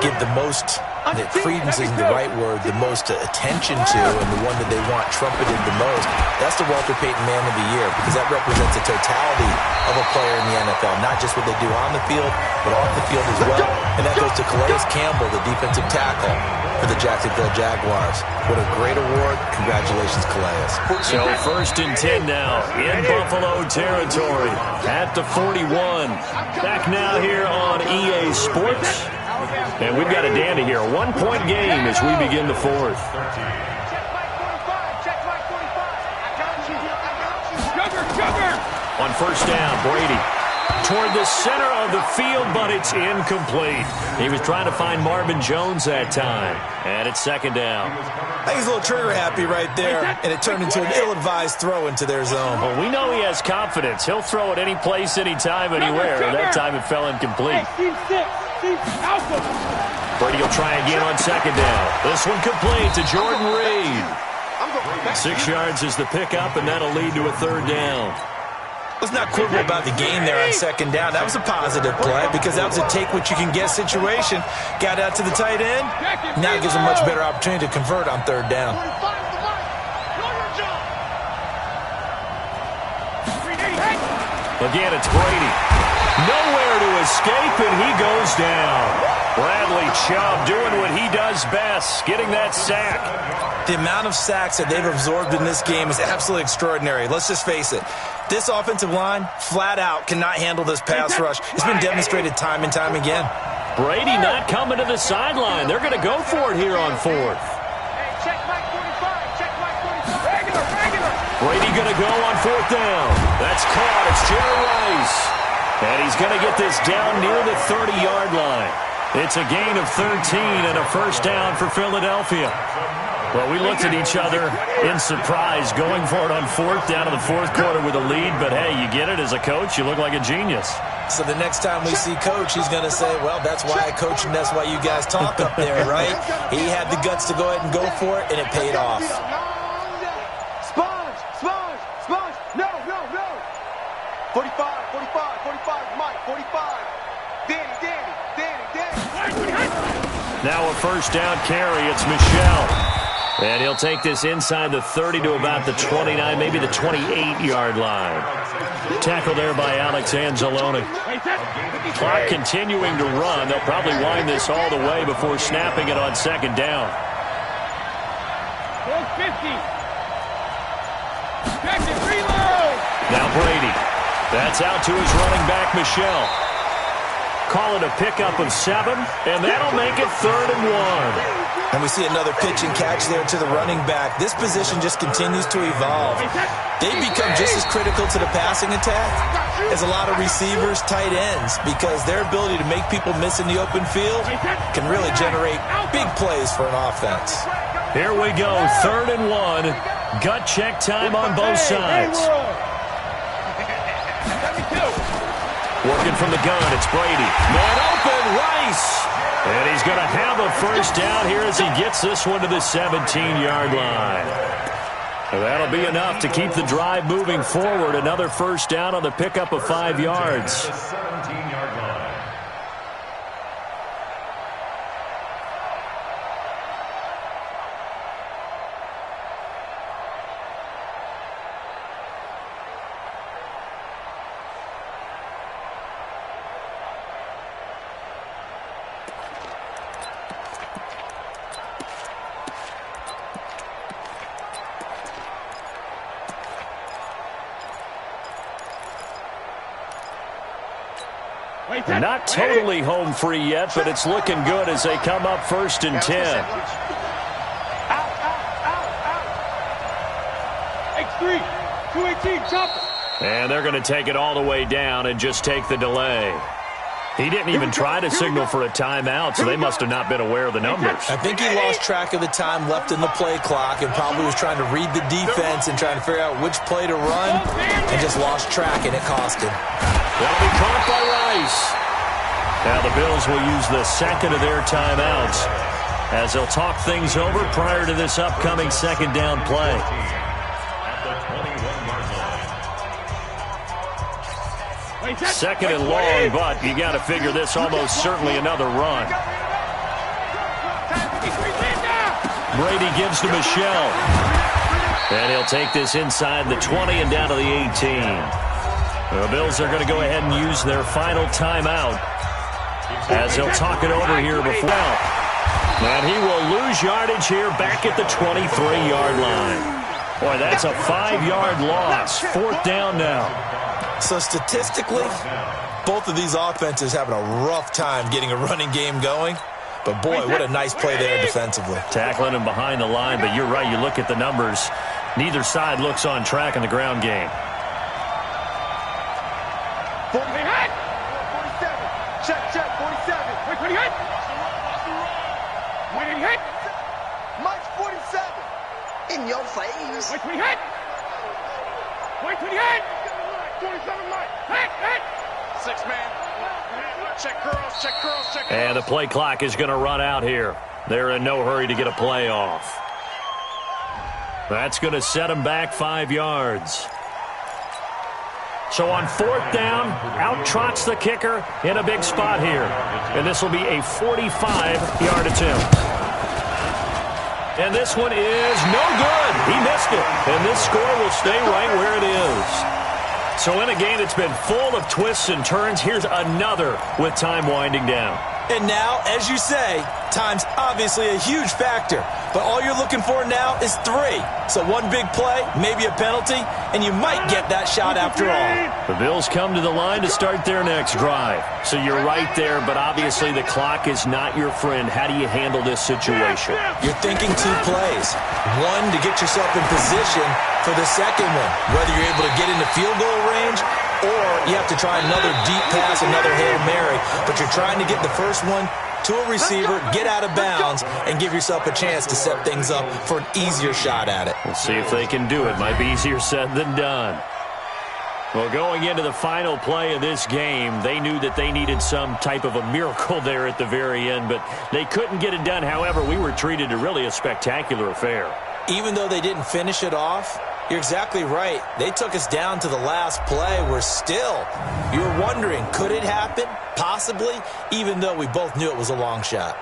give the most, that credence isn't the right word, the most attention to, and the one that they want trumpeted the most. That's the Walter Payton Man of the Year, because that represents the totality of a player in the NFL, not just what they do on the field, but off the field as well. And that goes to Calais Campbell, the defensive tackle for the Jacksonville Jaguars. What a great award. Congratulations, Calais. So 1st and 10 now in Buffalo territory at the 41. Back now here on EA Sports. And we've got a dandy here. A 1-point game as we begin the 4th. On first down, Brady toward the center of the field, but it's incomplete. He was trying to find Marvin Jones that time. And it's 2nd down. I think he's a little trigger happy right there, and it turned into an ill-advised throw into their zone. Well, we know he has confidence. He'll throw it any place, anytime, anywhere. That time it fell incomplete. Brady will try again on 2nd down. This one complete to Jordan Reed. 6 yards is the pickup, and that'll lead to a 3rd down. Let's not quibble about the game there on 2nd down. That was a positive play because that was a take-what-you-can-get situation. Got out to the tight end. Now it gives him a much better opportunity to convert on 3rd down. Again, it's Brady. Nowhere to escape, and he goes down. Bradley Chubb doing what he does best, getting that sack. The amount of sacks that they've absorbed in this game is absolutely extraordinary. Let's just face it. This offensive line, flat out, cannot handle this pass rush. It's been demonstrated time and time again. Brady not coming to the sideline. They're going to go for it here on 4th. Brady going to go on 4th down. That's caught. It's Jerry Rice. And he's going to get this down near the 30-yard line. It's a gain of 13 and a 1st down for Philadelphia. Well, we looked at each other in surprise going for it on 4th down in the 4th quarter with a lead. But, hey, you get it as a coach. You look like a genius. So the next time we see Coach, he's going to say, well, that's why I coach and that's why you guys talk up there, right? He had the guts to go ahead and go for it, and it paid off. Sponge! 45, Mike, 45. Danny. Now a 1st down carry. It's Michel. And he'll take this inside the 30 to about the 29, maybe the 28-yard line. Tackled there by Alex Anzalone. Clock continuing to run. They'll probably wind this all the way before snapping it on 2nd down. 50. Reload. Now Brady. That's out to his running back, Michel. Call it a pickup of 7, and that'll make it 3rd and 1. And we see another pitch and catch there to the running back. This position just continues to evolve. They become just as critical to the passing attack as a lot of receivers, tight ends, because their ability to make people miss in the open field can really generate big plays for an offense. Here we go, 3rd and 1. Gut check time on both sides. Working from the gun, it's Brady. Man open, Rice. And he's going to have a 1st down here as he gets this one to the 17-yard line. And that'll be enough to keep the drive moving forward. Another 1st down on the pickup of 5 yards. 17-yard line. Not totally home free yet, but it's looking good as they come up 1st and 10. X3, 218, chopper. And they're going to take it all the way down and just take the delay. He didn't even try to signal for a timeout, so they must have not been aware of the numbers. I think he lost track of the time left in the play clock and probably was trying to read the defense and trying to figure out which play to run and just lost track, and it cost him. That'll be caught by Rice. Now the Bills will use the second of their timeouts as they'll talk things over prior to this upcoming second down play. Second and long, but you got to figure this almost certainly another run. Brady gives to Michel. And he'll take this inside the 20 and down to the 18. The Bills are going to go ahead and use their final timeout as they'll talk it over here before. And he will lose yardage here back at the 23-yard line. Boy, that's a 5-yard loss. 4th down now. So statistically, both of these offenses having a rough time getting a running game going. But boy, what a nice play there defensively. Tackling him behind the line, but you're right. You look at the numbers. Neither side looks on track in the ground game. 47. Check, 47. Wait, when he hit. When he hit. Mike's 47. In your face. Wait, when he hit. Wait, when he hit. 47 Mike. Hit. 6-man. Check curls, check curls, check curls. And the play clock is going to run out here. They're in no hurry to get a play off. That's going to set them back 5 yards. So on 4th down, out trots the kicker in a big spot here. And this will be a 45-yard attempt. And this one is no good. He missed it. And this score will stay right where it is. So in a game that's been full of twists and turns, here's another with time winding down. And now, as you say, time's obviously a huge factor. But all you're looking for now is 3. So one big play, maybe a penalty, and you might get that shot after all. The Bills come to the line to start their next drive. So you're right there, but obviously the clock is not your friend. How do you handle this situation? You're thinking 2 plays. One, to get yourself in position for the second one, whether you're able to get into field goal range or you have to try another deep pass, another Hail Mary. But you're trying to get the first one to a receiver, get out of bounds, and give yourself a chance to set things up for an easier shot at it. We'll see if they can do it. Might be easier said than done. Well, going into the final play of this game, they knew that they needed some type of a miracle there at the very end, but they couldn't get it done. However, we were treated to really a spectacular affair. Even though they didn't finish it off, you're exactly right. They took us down to the last play. We're still, you're wondering, could it happen? Possibly, even though we both knew it was a long shot.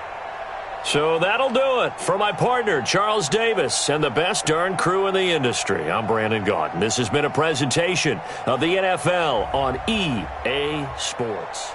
So that'll do it. For my partner, Charles Davis, and the best darn crew in the industry, I'm Brandon Gaudin. This has been a presentation of the NFL on EA Sports.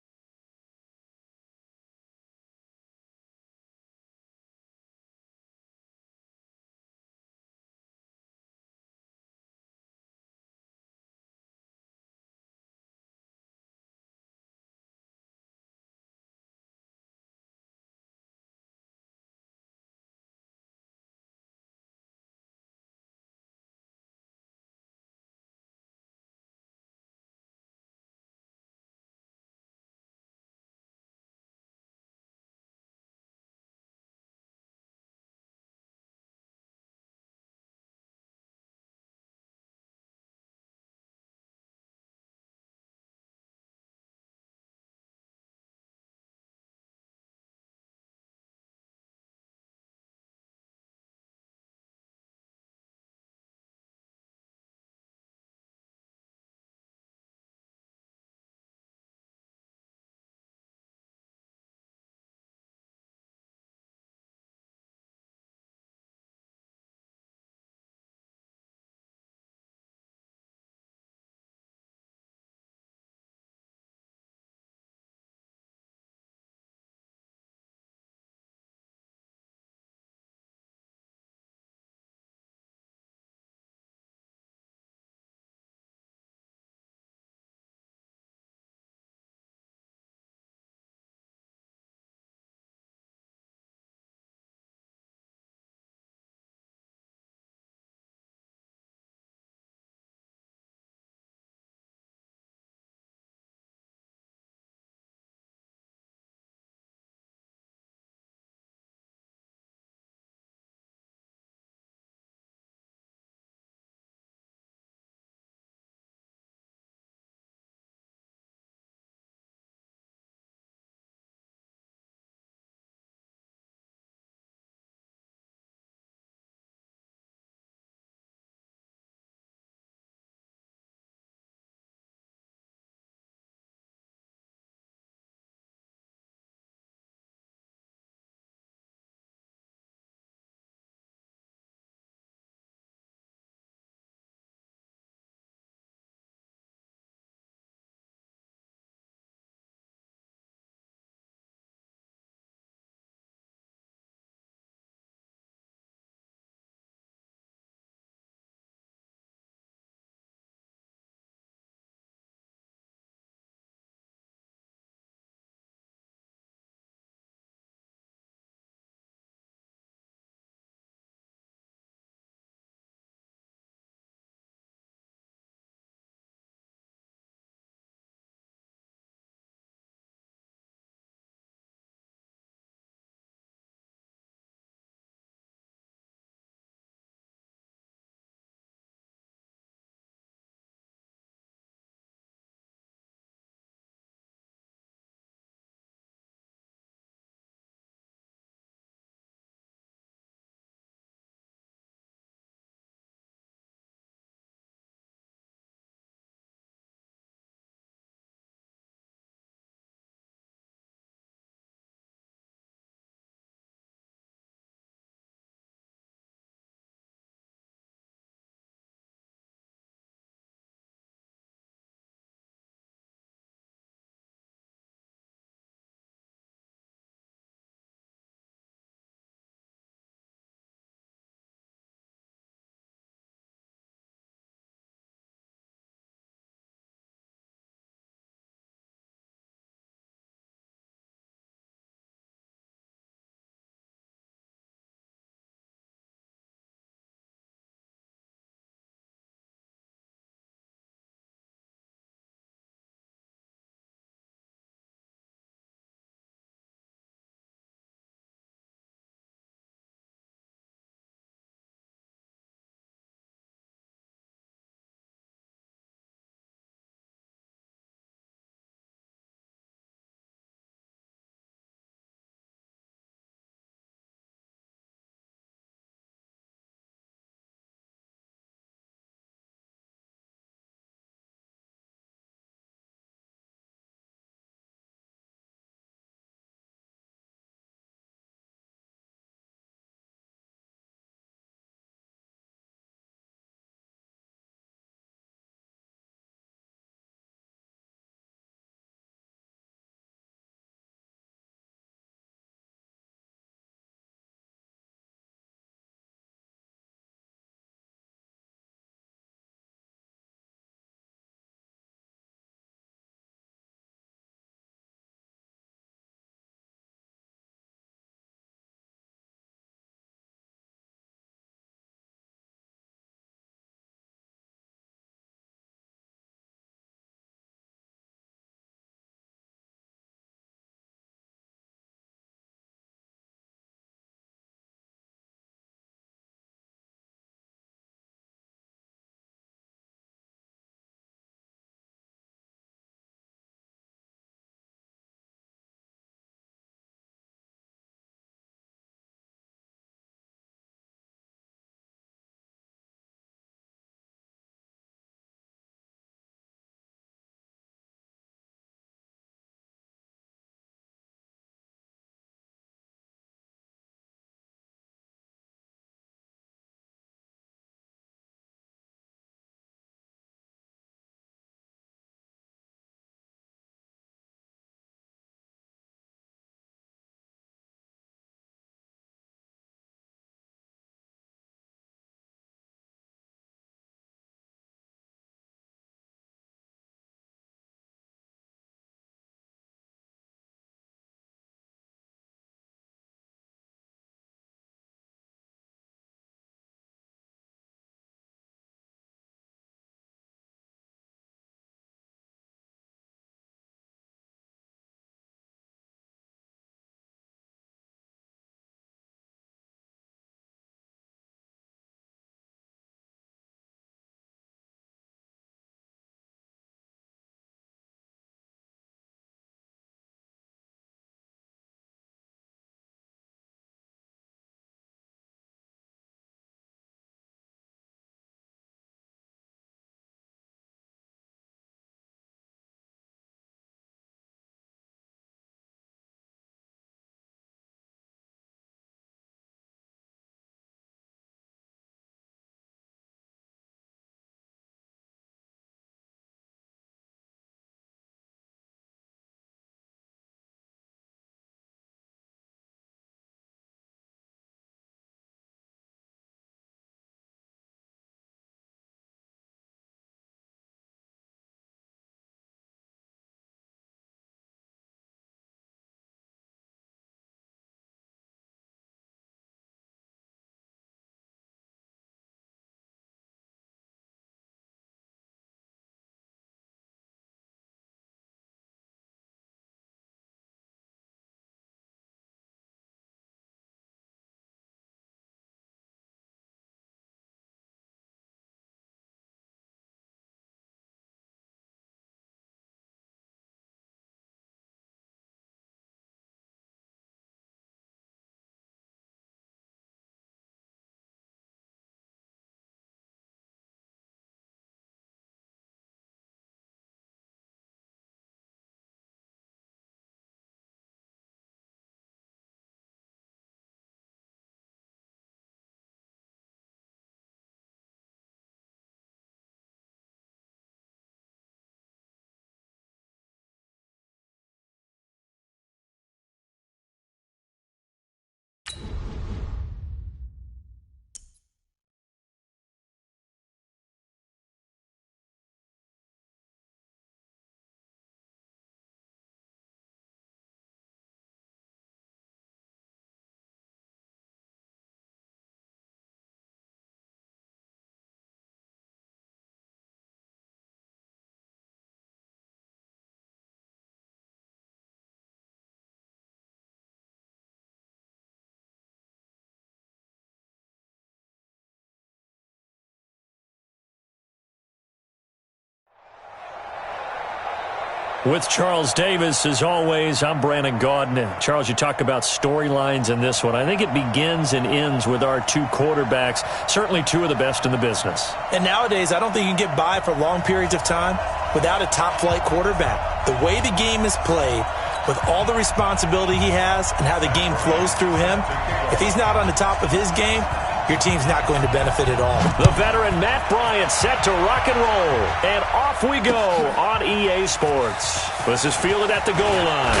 With Charles Davis, as always, I'm Brandon Gaudin. Charles, you talk about storylines in this one. I think it begins and ends with our two quarterbacks, certainly two of the best in the business. And nowadays, I don't think you can get by for long periods of time without a top-flight quarterback. The way the game is played, with all the responsibility he has and how the game flows through him, if he's not on the top of his game, your team's not going to benefit at all. The veteran Matt Bryant set to rock and roll. And off we go on EA Sports. This is fielded at the goal line.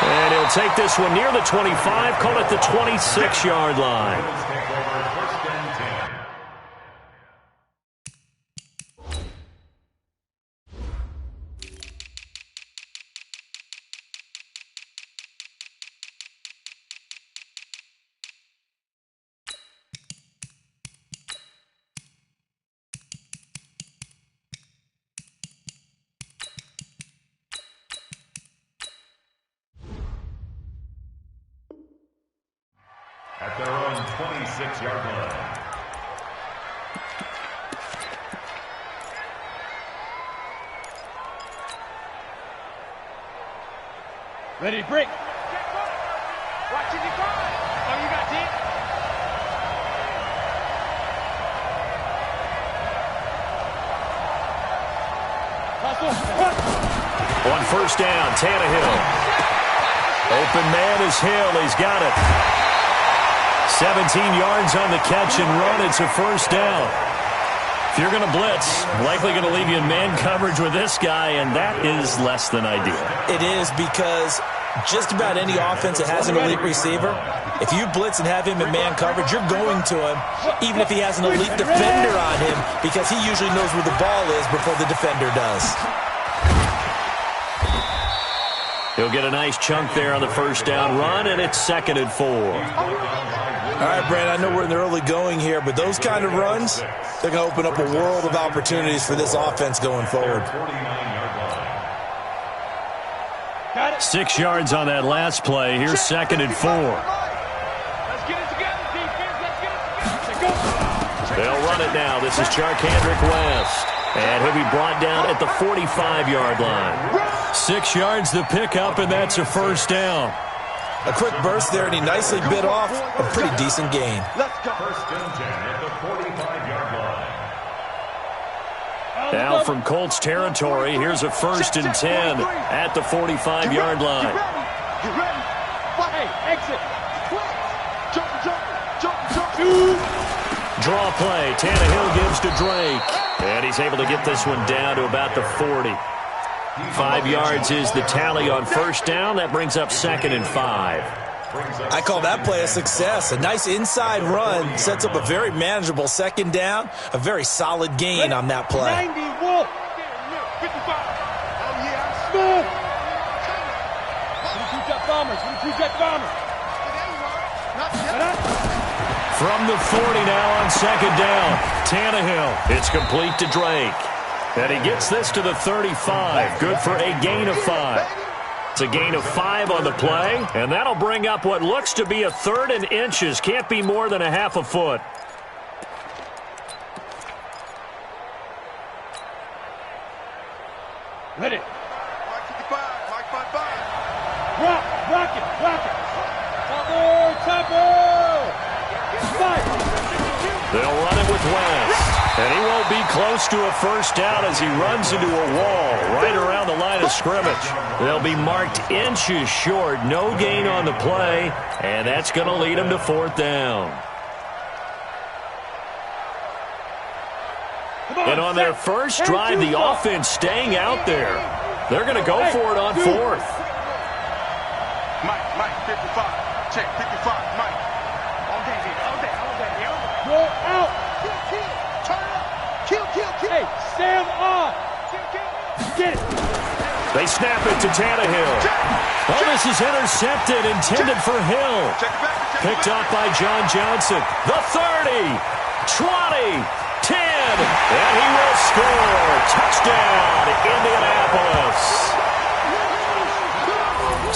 And he'll take this one near the 25, call it the 26-yard line. At their own 26-yard line. Ready to break. Watch it, oh, you got deep. On first down, Tannehill. Open man is Hill. He's got it. 17 yards on the catch and run. It's a first down. If you're going to blitz, likely going to leave you in man coverage with this guy, and that is less than ideal. It is, because just about any offense that has an elite receiver, if you blitz and have him in man coverage, you're going to him, even if he has an elite defender on him, because he usually knows where the ball is before the defender does. He'll get a nice chunk there on the first down run, and it's 2nd and 4. All right, Brandon, I know we're in the early going here, but those kind of runs, they're going to open up a world of opportunities for this offense going forward. 6 yards on that last play. Here's 2nd and 4. Let's get it together, defense. Let's get it together. They'll run it now. This is Charkandrick West. And he'll be brought down at the 45-yard line. 6 yards the pickup, and that's a first down. A quick burst there, and he nicely bit off a pretty decent gain. Let's go. First and 10 at the 45-yard line. Now from Colts territory, here's a 1st and 10 at the 45-yard line. Get ready. Hey, exit. Jump. Draw play. Tannehill gives to Drake. And he's able to get this one down to about the 40. 5 yards is the tally on first down. That brings up 2nd and 5. I call that play a success. A nice inside run sets up a very manageable second down. A very solid gain on that play. 90 Wolf. 55. Oh, yeah. Smooth. 22 Jet Bombers. 22 Jet Bombers. From the 40 now on second down. Tannehill. It's complete to Drake. And he gets this to the 35. Good for a gain of 5. It's a gain of 5 on the play. And that'll bring up what looks to be a 3rd and inches. Can't be more than a half a foot. Ready. Mike 55. Mike 55. Rock it. Topper. They'll run it with West. And he won't be close to a first down as he runs into a wall right around the line of scrimmage. They'll be marked inches short. No gain on the play. And that's going to lead him to 4th down. And on their first drive, the offense staying out there. They're going to go for it on 4th. Mike 55. Check 55. Mike. All day. Go out. Kill. Hey, stand off. Get it. They snap it to Tannehill. Oh, this is intercepted, intended for Hill. Picked up by John Johnson. The 30, 20, 10, and he will score. Touchdown, Indianapolis.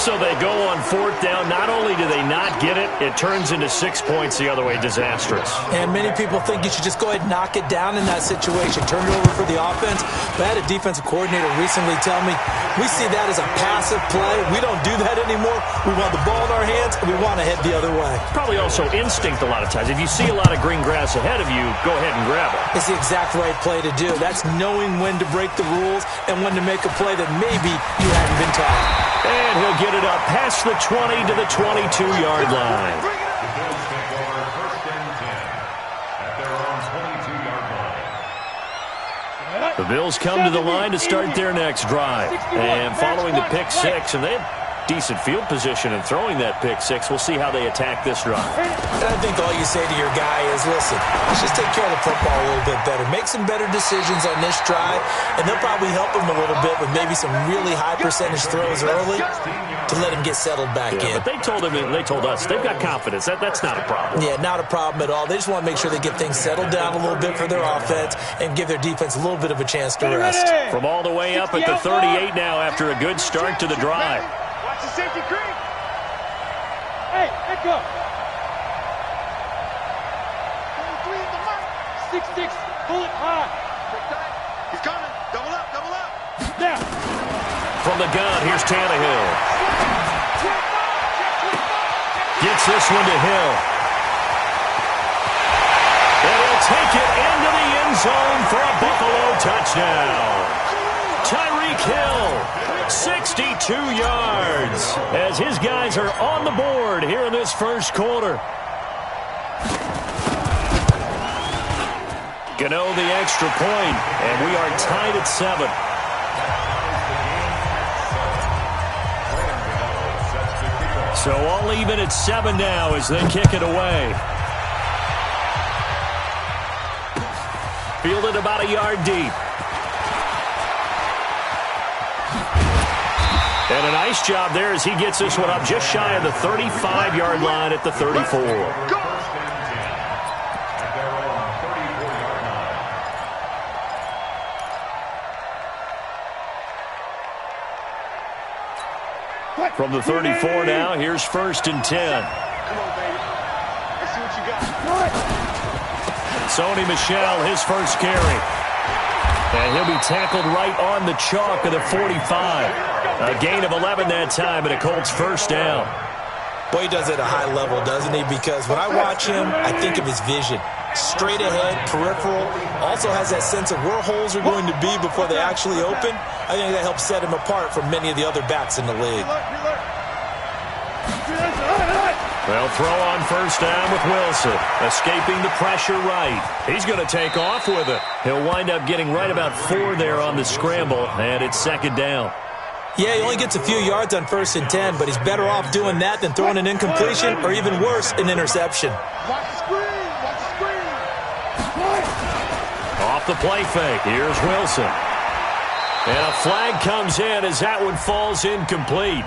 So they go on 4th down. Not only do they not get it, it turns into 6 points the other way. Disastrous. And many people think you should just go ahead and knock it down in that situation. Turn it over for the offense. But I had a defensive coordinator recently tell me, we see that as a passive play. We don't do that anymore. We want the ball in our hands, and we want to head the other way. Probably also instinct a lot of times. If you see a lot of green grass ahead of you, go ahead and grab it. It's the exact right play to do. That's knowing when to break the rules and when to make a play that maybe you hadn't been taught. And he'll get it up past the 20 to the 22-yard line. The Bills take over 1st and 10 at their own 22-yard line. The Bills come to the line to start their next drive. And following the pick 6, and they have decent field position in throwing that pick 6. We'll see how they attack this drive. And I think all you say to your guy is, listen, let's just take care of the football a little bit better. Make some better decisions on this drive, and they'll probably help him a little bit with maybe some really high percentage throws early to let him get settled back in. But they told us they've got confidence. That's not a problem. Yeah, not a problem at all. They just want to make sure they get things settled down a little bit for their offense and give their defense a little bit of a chance to rest. From all the way up at the 38 now after a good start to the drive. Watch the safety creep. Hey, let go. 23 in the mark. 6-6, pull it high. He's coming. Double up, double up. Now. From the gun, here's Tannehill. Gets this one to Hill. And he'll take it into the end zone for a Buffalo touchdown. Tyreek Hill, 62 yards, as his guys are on the board here in this first quarter. Gano the extra point, and we are tied at 7. So all even at 7 now as they kick it away. Fielded about a yard deep. And a nice job there as he gets this one up just shy of the 35-yard line at the 34. From the 34 now, here's 1st and 10. Come on, baby. Let's see what you got. Sony Michel, his first carry. And he'll be tackled right on the chalk of the 45. A gain of 11 that time, and a Colts first down. Boy, he does it at a high level, doesn't he? Because when I watch him, I think of his vision. Straight ahead, peripheral. Also has that sense of where holes are going to be before they actually open. I think that helps set him apart from many of the other backs in the league. They'll throw on first down with Wilson. Escaping the pressure right. He's going to take off with it. He'll wind up getting right about 4 there on the scramble, and it's 2nd down. Yeah, he only gets a few yards on 1st and 10, but he's better off doing that than throwing an incompletion or even worse, an interception. Watch the screen. Watch the screen. Off the play fake. Here's Wilson. And a flag comes in as that one falls incomplete.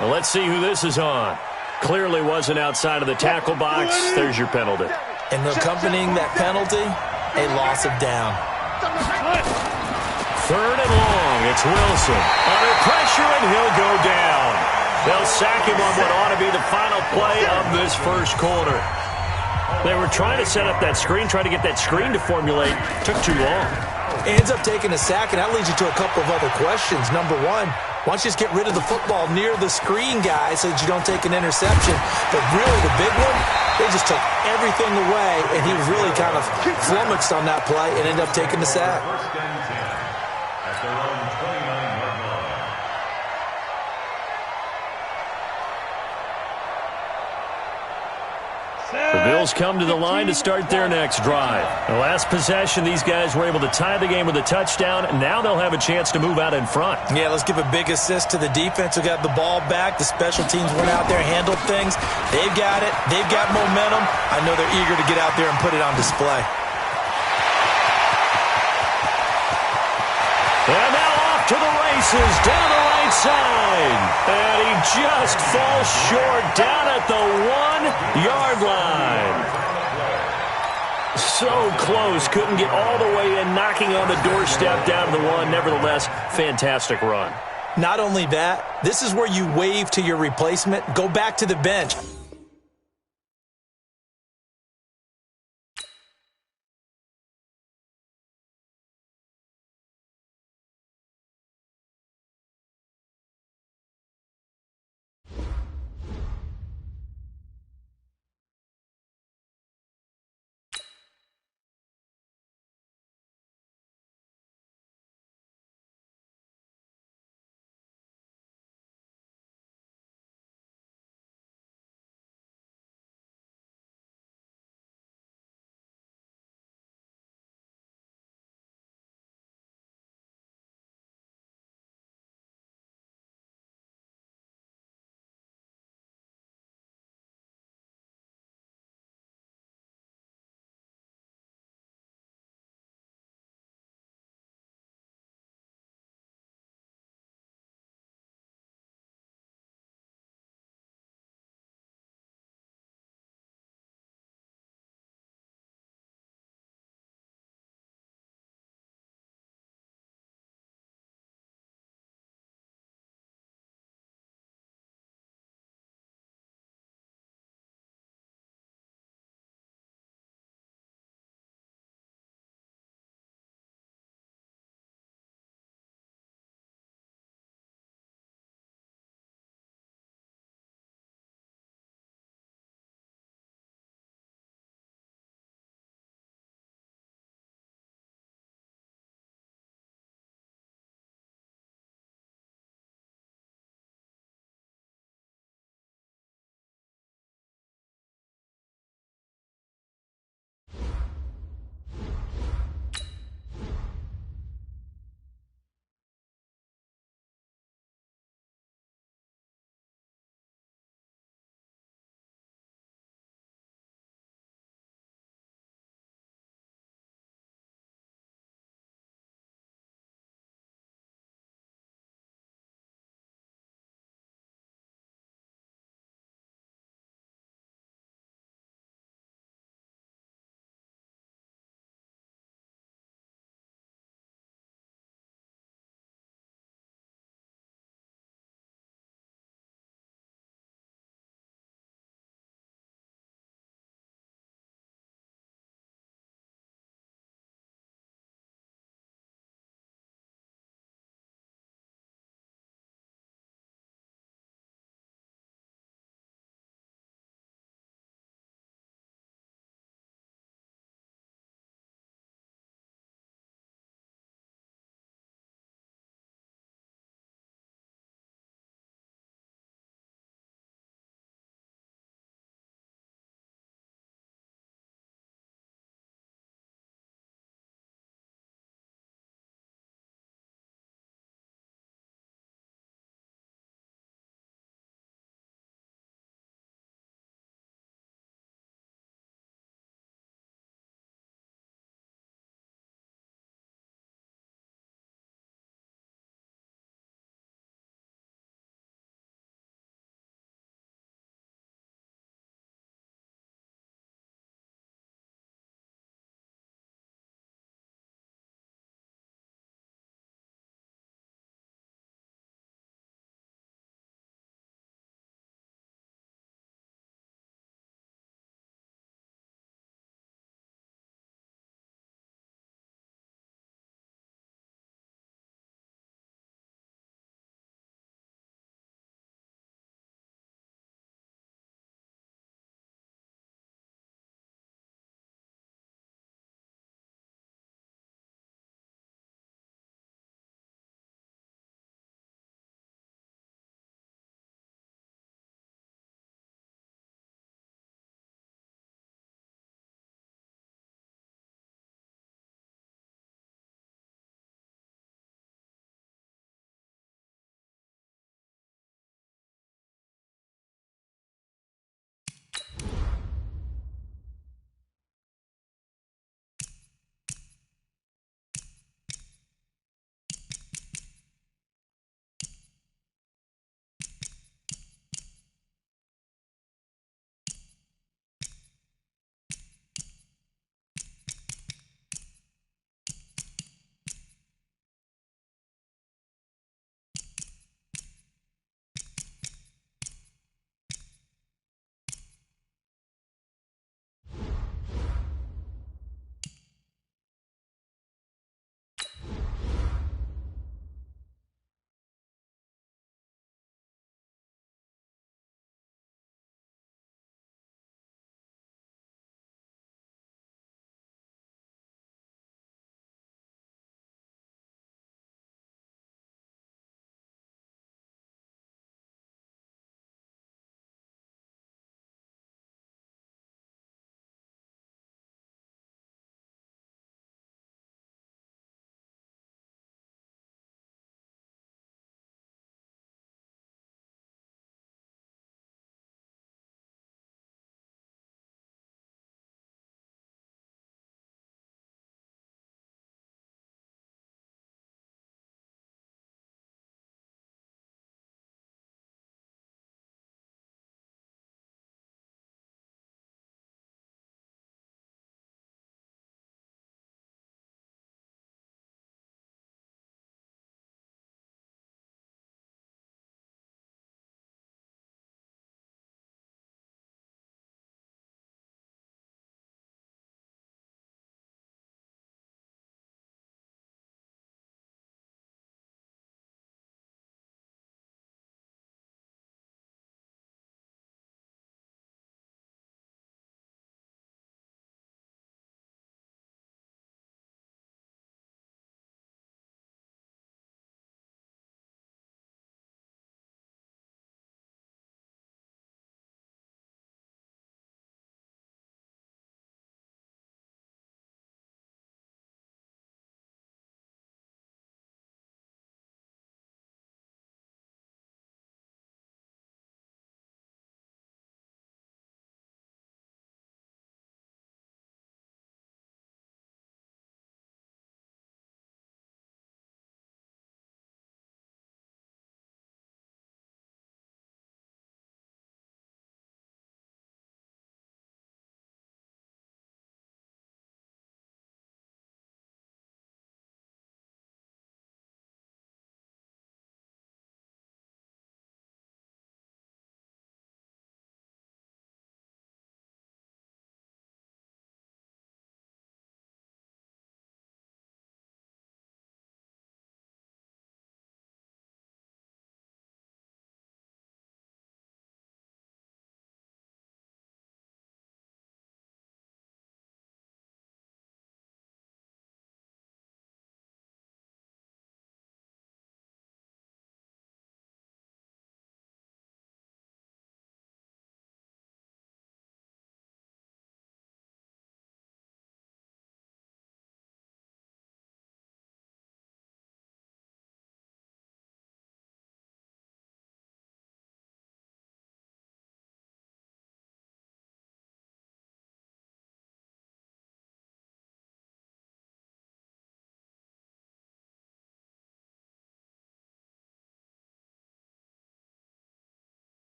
Well, let's see who this is on. Clearly wasn't outside of the tackle box. There's your penalty. And accompanying that penalty, a loss of down. 3rd and long. It's Wilson. Under pressure, and he'll go down. They'll sack him on what ought to be the final play of this first quarter. They were trying to set up that screen, trying to get that screen to formulate. Took too long. He ends up taking a sack, and that leads you to a couple of other questions. Number one, why don't you just get rid of the football near the screen guy so that you don't take an interception? But really, the big one, they just took everything away, and he was really kind of flummoxed on that play and ended up taking the sack. At their own 29-yard line. The Bills come to the line to start their next drive. The last possession, these guys were able to tie the game with a touchdown, and now they'll have a chance to move out in front. Yeah, let's give a big assist to the defense who got the ball back. The special teams went out there, handled things. They've got it. They've got momentum. I know they're eager to get out there and put it on display. And now off to the races, down the right side. And he just falls short down at the 1-yard line. So close, couldn't get all the way in, knocking on the doorstep down to the 1. Nevertheless, fantastic run. Not only that, this is where you wave to your replacement, go back to the bench.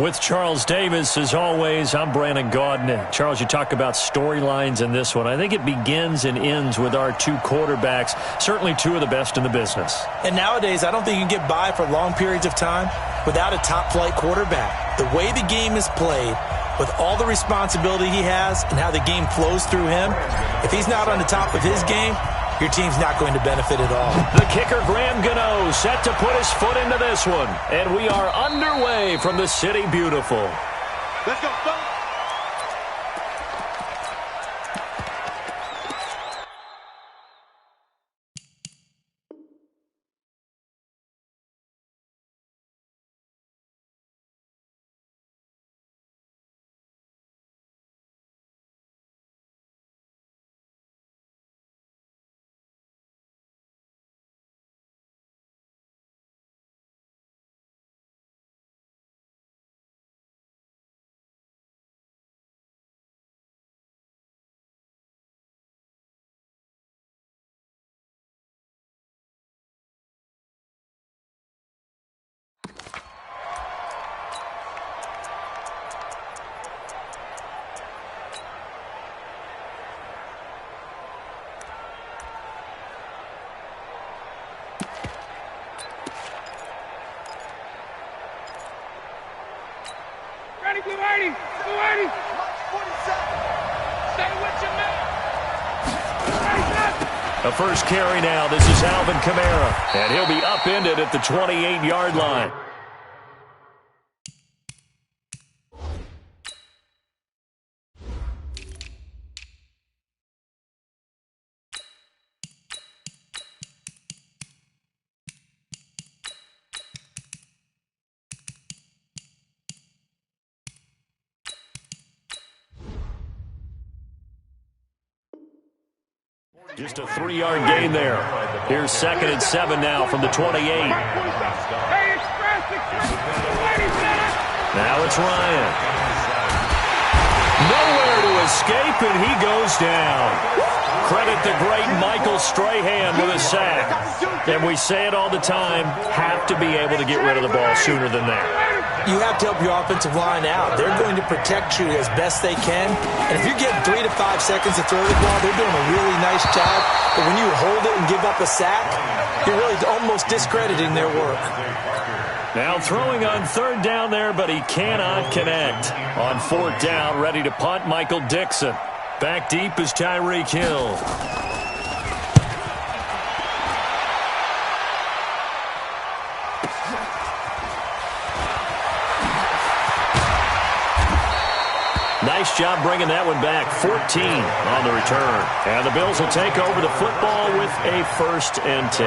With Charles Davis, as always, I'm Brandon Gaudin. Charles, you talk about storylines in this one. I think it begins and ends with our two quarterbacks, certainly two of the best in the business. And nowadays, I don't think you can get by for long periods of time without a top-flight quarterback. The way the game is played, with all the responsibility he has and how the game flows through him, if he's not on the top of his game, your team's not going to benefit at all. The kicker, Graham Gano, set to put his foot into this one. And we are underway from the City Beautiful. Let's go, fellas. Ready, Blue 80! Blue 80! March 47. Stay with your man! Ready, A first carry now. This is Alvin Kamara. And he'll be upended at the 28-yard line. Just a 3-yard gain there. Here's 2nd and 7 now from the 28. Hey, express! Now it's Ryan. Nowhere to escape, and he goes down. Credit the great Michael Strahan with a sack. And we say it all the time, have to be able to get rid of the ball sooner than that. You have to help your offensive line out. They're going to protect you as best they can. And if you're getting 3 to 5 seconds to throw the ball, they're doing a really nice job. But when you hold it and give up a sack, you're really almost discrediting their work. Now throwing on 3rd down there, but he cannot connect. On 4th down, ready to punt, Michael Dixon. Back deep is Tyreek Hill. Nice job bringing that one back. 14 on the return. And the Bills will take over the football with a 1st and 10.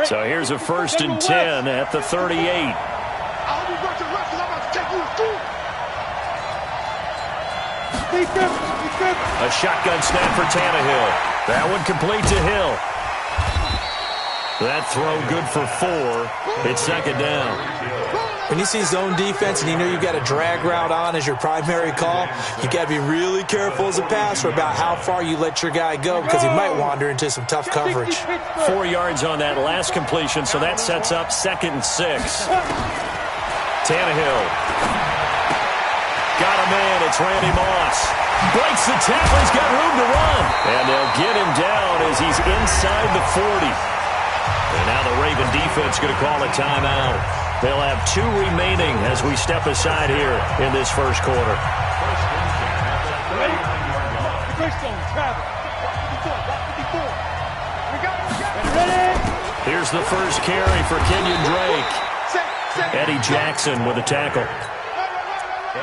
So here's a 1st and 10 at the 38. I hope you brought your wrestling. I'm about to take you to school. A shotgun snap for Tannehill. That one complete to Hill. That throw good for 4. It's 2nd down. When you see zone defense and you know you've got a drag route on as your primary call, you got to be really careful as a passer about how far you let your guy go because he might wander into some tough coverage. 4 yards on that last completion, so that sets up 2nd and 6. Tannehill. Got a man. It's Randy Moss. Breaks the tackle. He's got room to run. And they'll get him down as he's inside the 40. And now the Raven defense going to call a timeout. They'll have 2 remaining as we step aside here in this first quarter. Ready? Christian, Travis. Ready? Here's the first carry for Kenyon Drake. Eddie Jackson with a tackle.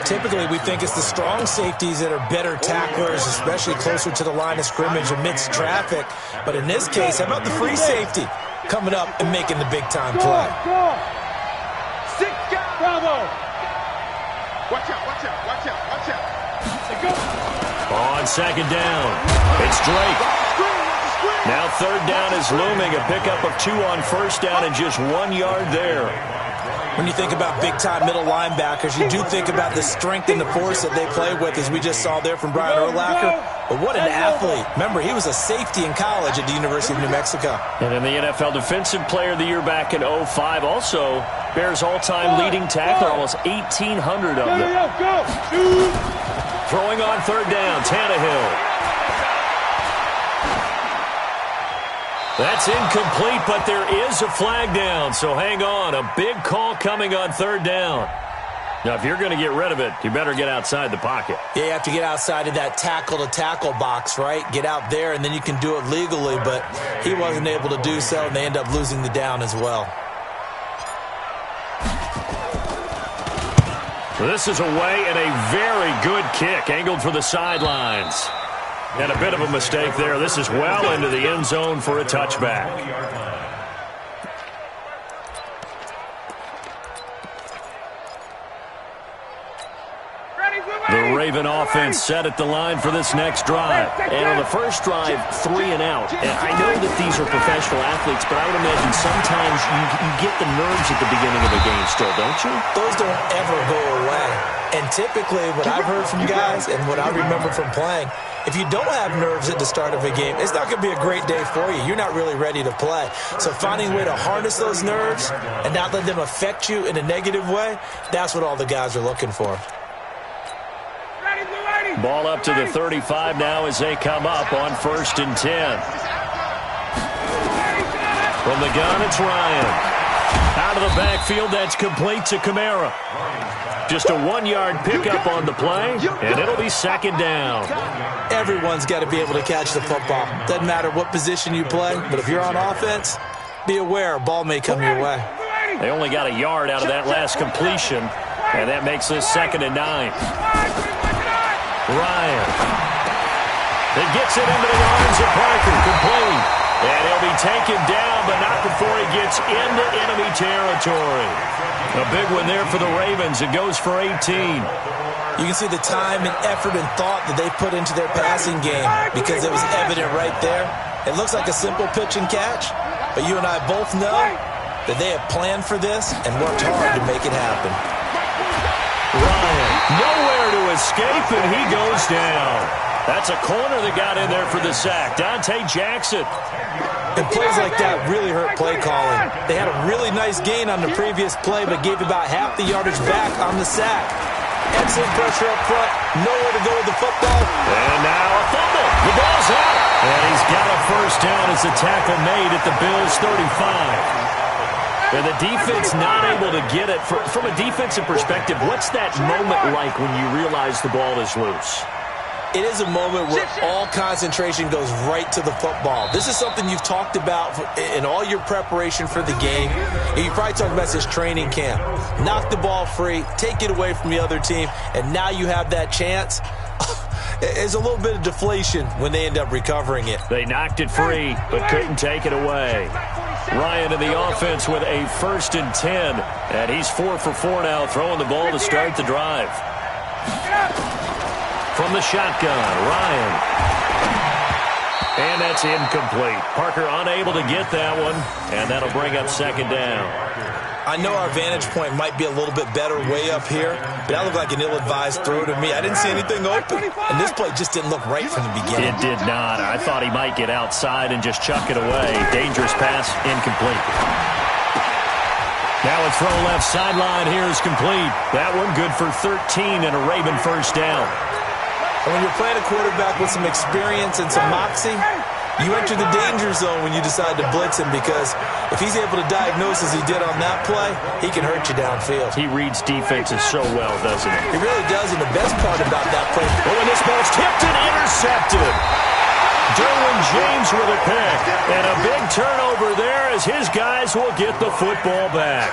Typically, we think it's the strong safeties that are better tacklers, especially closer to the line of scrimmage amidst traffic. But in this case, how about the free safety coming up and making the big-time play? Six guys. Bravo. Watch out, watch out, watch out, watch out. On 2nd down, it's Drake. Now 3rd down is looming. A pickup of 2 on 1st down and just 1 yard there. When you think about big-time middle linebackers, you do think about the strength and the force that they play with, as we just saw there from Brian Urlacher. But what an athlete. Remember, he was a safety in college at the University of New Mexico. And in the NFL Defensive Player of the Year back in 2005, also Bears all-time leading tackler, almost 1,800 of them. Throwing on third down, Tannehill. That's incomplete, but there is a flag down, so hang on. A big call coming on third down. Now, if you're going to get rid of it, you better get outside the pocket. Yeah, you have to get outside of that tackle-to-tackle box, right? Get out there, and then you can do it legally, but he wasn't able to do so, and they end up losing the down as well. So this is away and a very good kick, angled for the sidelines. And a bit of a mistake there. This is well into the end zone for a touchback. The Raven offense set at the line for this next drive. And on the first drive, 3 and out. And I know that these are professional athletes, but I would imagine sometimes you get the nerves at the beginning of a game still, don't you? Those don't ever go away. And typically, what I've heard from guys and what I remember from playing, if you don't have nerves at the start of a game, it's not going to be a great day for you. You're not really ready to play. So finding a way to harness those nerves and not let them affect you in a negative way, that's what all the guys are looking for. Ball up to the 35 now as they come up on 1st and 10. From the gun, it's Ryan. Out of the backfield, that's complete to Kamara. Just a 1-yard pickup on the play, and it'll be 2nd down. Everyone's got to be able to catch the football. Doesn't matter what position you play, but if you're on offense, be aware a ball may come your way. They only got a yard out of that last completion, and that makes this 2nd and 9. Ryan. It gets it into the arms of Parker, complete. And he'll be taken down, but not before he gets into enemy territory. A big one there for the Ravens. It goes for 18. You can see the time and effort and thought that they put into their passing game because it was evident right there. It looks like a simple pitch and catch, but you and I both know that they have planned for this and worked hard to make it happen. Ryan, nowhere to escape, and he goes down. That's a corner that got in there for the sack. Dante Jackson. And plays like that really hurt play calling. They had a really nice gain on the previous play, but gave about half the yardage back on the sack. Excellent pressure up front. Nowhere to go with the football. And now a fumble. The ball's out. And he's got a first down as the tackle made at the Bills' 35. And the defense not able to get it. From a defensive perspective, what's that moment like when you realize the ball is loose? It is a moment where all concentration goes right to the football. This is something you've talked about in all your preparation for the game. You probably talked about this training camp. Knock the ball free, take it away from the other team, and now you have that chance. There's a little bit of deflation when they end up recovering it. They knocked it free, but couldn't take it away. Ryan in the offense with a 1st and 10, and he's 4 for 4 now, throwing the ball to start the drive. From the shotgun, Ryan. And that's incomplete. Parker unable to get that one, and that'll bring up 2nd down. I know our vantage point might be a little bit better way up here, but that looked like an ill-advised throw to me. I didn't see anything open, and this play just didn't look right from the beginning. It did not. I thought he might get outside and just chuck it away. Dangerous pass, incomplete. Now a throw left sideline here is complete. That one good for 13 and a Raven first down. And when you're playing a quarterback with some experience and some moxie, you enter the danger zone when you decide to blitz him, because if he's able to diagnose as he did on that play, he can hurt you downfield. He reads defenses so well, doesn't he? He really does, and the best part about that play... Oh, and this ball's tipped and intercepted. Derwin James with a pick. And a big turnover there as his guys will get the football back.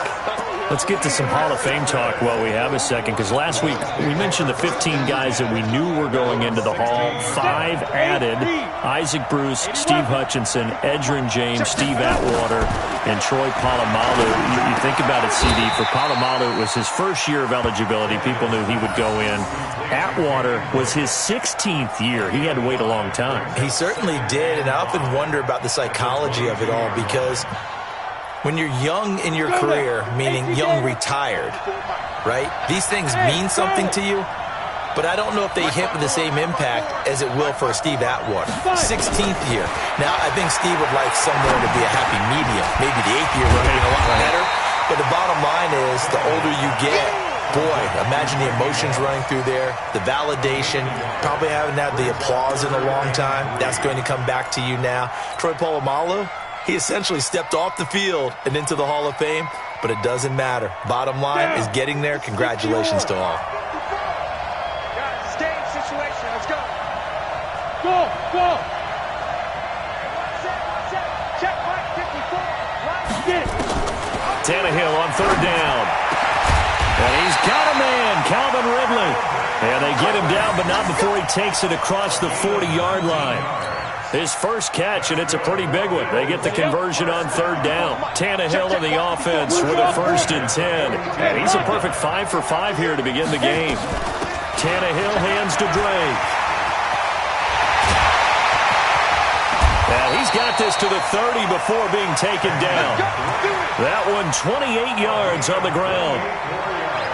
Let's get to some Hall of Fame talk while we have a second, because last week we mentioned the 15 guys that we knew were going into the Hall. 5 added: Isaac Bruce, Steve Hutchinson, Edgerrin James, Steve Atwater, and Troy Polamalu. You think about it, CD. For Polamalu, it was his first year of eligibility. People knew he would go in. Atwater was his 16th year. He had to wait a long time. He certainly did, and I often wonder about the psychology of it all, because When you're young in your career, meaning young retired, right? These things mean something to you, but I don't know if they hit with the same impact as it will for Steve Atwater. 16th year. Now, I think Steve would like somewhere to be a happy medium. Maybe the 8th year would have been a lot better. But the bottom line is, the older you get, boy, imagine the emotions running through there, the validation, probably haven't had the applause in a long time. That's going to come back to you now. Troy Polamalu, he essentially stepped off the field and into the Hall of Fame, but it doesn't matter. Bottom line is getting there. Congratulations to all. Stay in situation. Let's go. Go. Check right 54. Right. Get it. Tannehill on 3rd down. And he's got a man, Calvin Ridley. And they get him down, but not before he takes it across the 40-yard line. His first catch, and it's a pretty big one. They get the conversion on 3rd down. Tannehill in the offense with a 1st and 10. And he's a perfect 5 for 5 here to begin the game. Tannehill hands to Drake. And he's got this to the 30 before being taken down. That one 28 yards on the ground.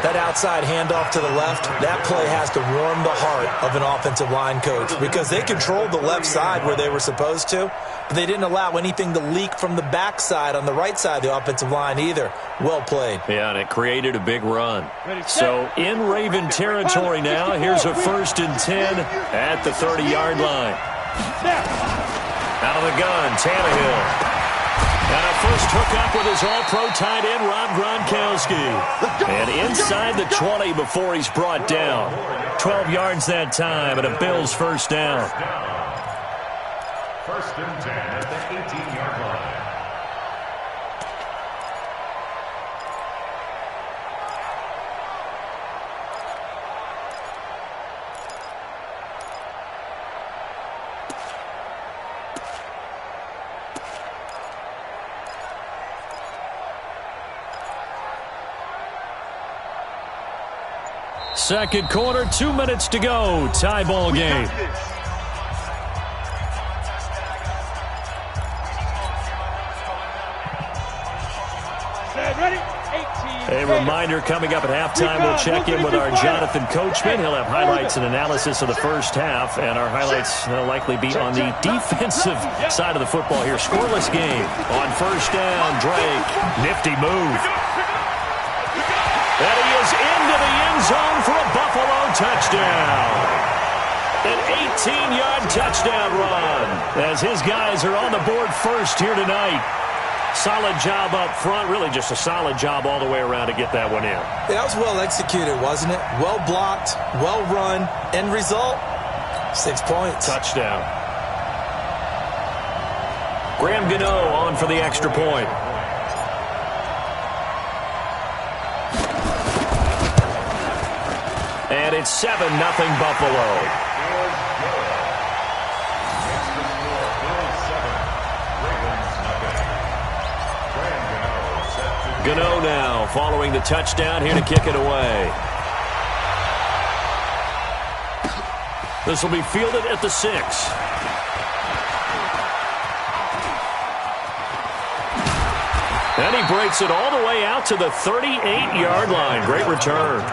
That outside handoff to the left, that play has to warm the heart of an offensive line coach because they controlled the left side where they were supposed to, but they didn't allow anything to leak from the backside on the right side of the offensive line either. Well played. Yeah, and it created a big run. So in Raven territory now, here's a 1st and 10 at the 30-yard line. Out of the gun, Tannehill. And a first hookup with his all-pro tight end, Rob Gronkowski. And inside the 20 before he's brought down. 12 yards that time, and a Bills first down. 1st and 10 at the 18-yard line. Second quarter, 2 minutes to go. Tie ball game. A reminder coming up at halftime, we'll check in with our Jonathan Coachman. He'll have highlights and analysis of the first half, and our highlights will likely be on the defensive side of the football here. Scoreless game. On 1st down, Drake. Nifty move. And he is into the end zone for a Buffalo touchdown. An 18-yard touchdown run as his guys are on the board first here tonight. Solid job up front. Really just a solid job all the way around to get that one in. That was well executed, wasn't it? Well blocked, well run. End result, 6 points. Touchdown. Graham Gano on for the extra point. And it's 7-0 Buffalo. Gano now following the touchdown here to kick it away. This will be fielded at the 6. And he breaks it all the way out to the 38-yard line. Great return.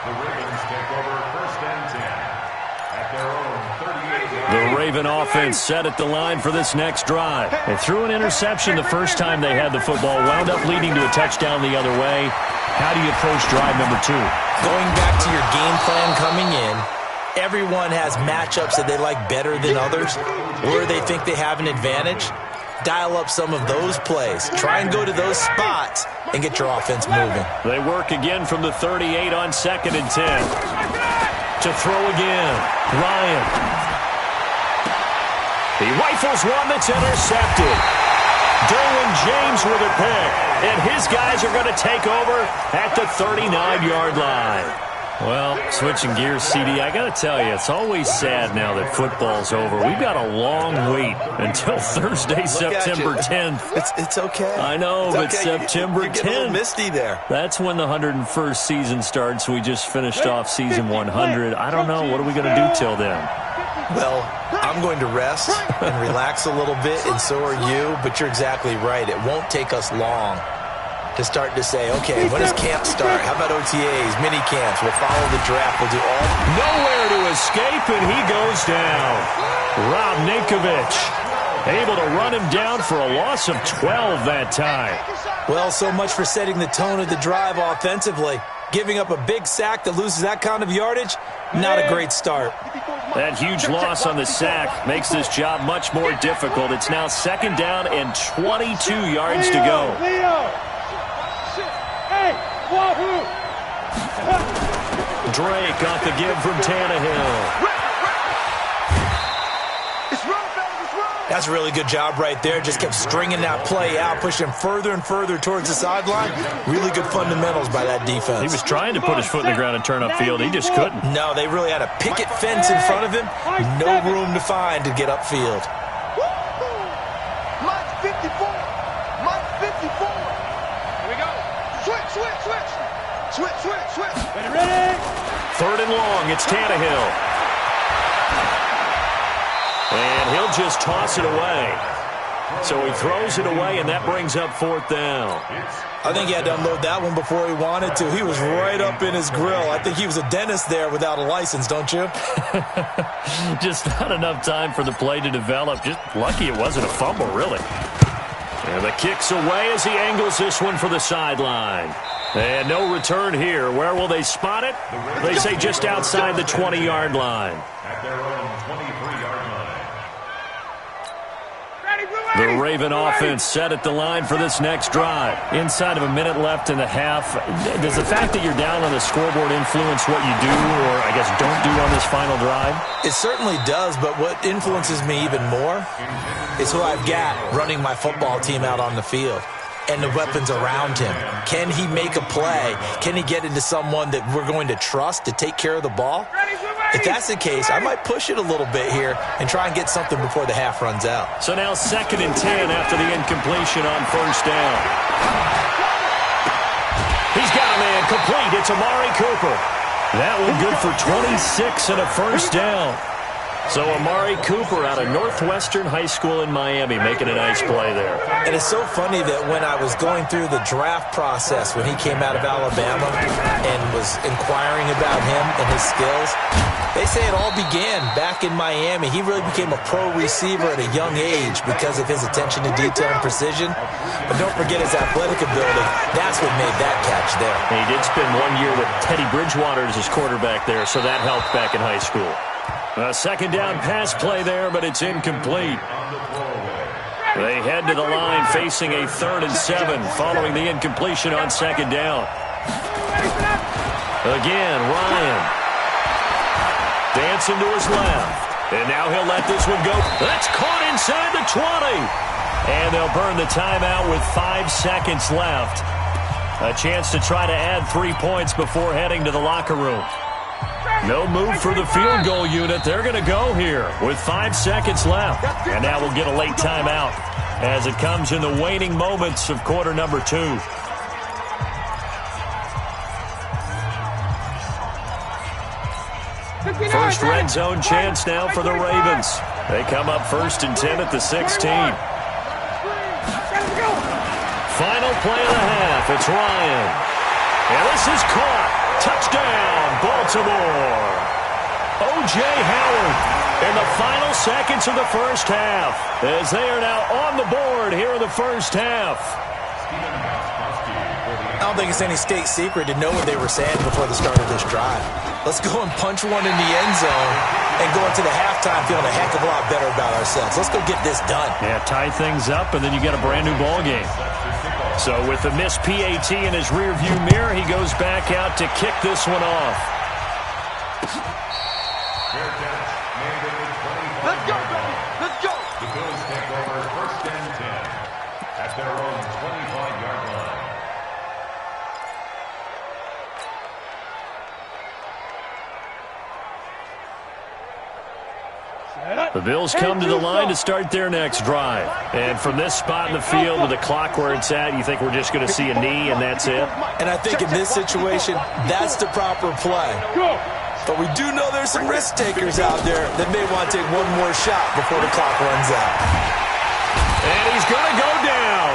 The Ravens take over 1st and 10 at their own 38-yard line. The Raven offense set at the line for this next drive. They threw an interception the first time they had the football, wound up leading to a touchdown the other way. How do you approach drive number 2? Going back to your game plan coming in, everyone has matchups that they like better than others, or they think they have an advantage. Dial up some of those plays. Try and go to those spots and get your offense moving. They work again from the 38 on 2nd and 10. To throw again. Ryan. He rifles one that's intercepted. Derwin James with a pick. And his guys are going to take over at the 39-yard line. Well, switching gears, CD, I got to tell you, it's always sad now that football's over. We've got a long wait until Thursday, September 10th. It's okay. I know, but September 10th. You're getting a little misty there. That's when the 101st season starts. We just finished off season 100. I don't know. What are we going to do till then? Well, I'm going to rest and relax a little bit, and so are you, but you're exactly right. It won't take us long to start to say, okay, when does camp start? How about OTAs, mini camps? We'll follow the draft. We'll do all. Nowhere to escape, and he goes down. Rob Ninkovich able to run him down for a loss of 12 that time. Well, so much for setting the tone of the drive offensively. Giving up a big sack that loses that kind of yardage, not a great start. That huge loss on the sack makes this job much more difficult. It's now 2nd down and 22 yards to go. Drake got the give from Tannehill. That's a really good job right there. Just kept stringing that play out, pushing him further and further towards the sideline. Really good fundamentals by that defense. He was trying to put his foot in the ground and turn upfield. He just couldn't. No, they really had a picket fence in front of him. No room to find to get upfield. Mike 54. Mike 54. Here we go. Switch. Ready? 3rd and long. It's Tannehill. And he'll just toss it away. So he throws it away, and that brings up 4th down. I think he had to unload that one before he wanted to. He was right up in his grill. I think he was a dentist there without a license, don't you? Just not enough time for the play to develop. Just lucky it wasn't a fumble, really. And the kick's away as he angles this one for the sideline. And no return here. Where will they spot it? They say just outside the 20-yard line. At their own 23-yard line. The Raven offense set at the line for this next drive. Inside of a minute left in the half, does the fact that you're down on the scoreboard influence what you do, or I guess don't do on this final drive? It certainly does, but what influences me even more is who I've got running my football team out on the field and the weapons around him. Can he make a play? Can he get into someone that we're going to trust to take care of the ball? If that's the case, I might push it a little bit here and try and get something before the half runs out. So now 2nd and 10 after the incompletion on 1st down. He's got a man complete. It's Amari Cooper. That one good for 26 and a 1st down. So Amari Cooper out of Northwestern High School in Miami making a nice play there. And it's so funny that when I was going through the draft process when he came out of Alabama and was inquiring about him and his skills, they say it all began back in Miami. He really became a pro receiver at a young age because of his attention to detail and precision. But don't forget his athletic ability. That's what made that catch there. He did spend 1 year with Teddy Bridgewater as his quarterback there, so that helped back in high school. A 2nd down pass play there, but it's incomplete. They head to the line facing a 3rd and 7 following the incompletion on 2nd down. Again, Ryan. Dancing to his left. And now he'll let this one go. That's caught inside the 20. And they'll burn the timeout with 5 seconds left. A chance to try to add 3 points before heading to the locker room. No move for the field goal unit. They're going to go here with 5 seconds left. And now we'll get a late timeout as it comes in the waning moments of quarter number 2. First red zone chance now for the Ravens. They come up 1st and 10 at the 16. Final play of the half. It's Ryan. And this is caught. Touchdown, Baltimore. O.J. Howard in the final seconds of the 1st half as they are now on the board here in the 1st half. I don't think it's any state secret to know what they were saying before the start of this drive. Let's go and punch one in the end zone and go into the halftime feeling a heck of a lot better about ourselves. Let's go get this done. Yeah, tie things up, and then you get a brand-new ball game. So with the missed PAT in his rearview mirror, he goes back out to kick this one off. Let's go, baby. Let's go. The Bills take over 1st and 10 at their own 25-yard line. The Bills come to the line to start their next drive. And from this spot in the field with the clock where it's at, you think we're just going to see a knee and that's it? And I think in this situation, that's the proper play. But we do know there's some risk takers out there that may want to take one more shot before the clock runs out. And he's going to go down.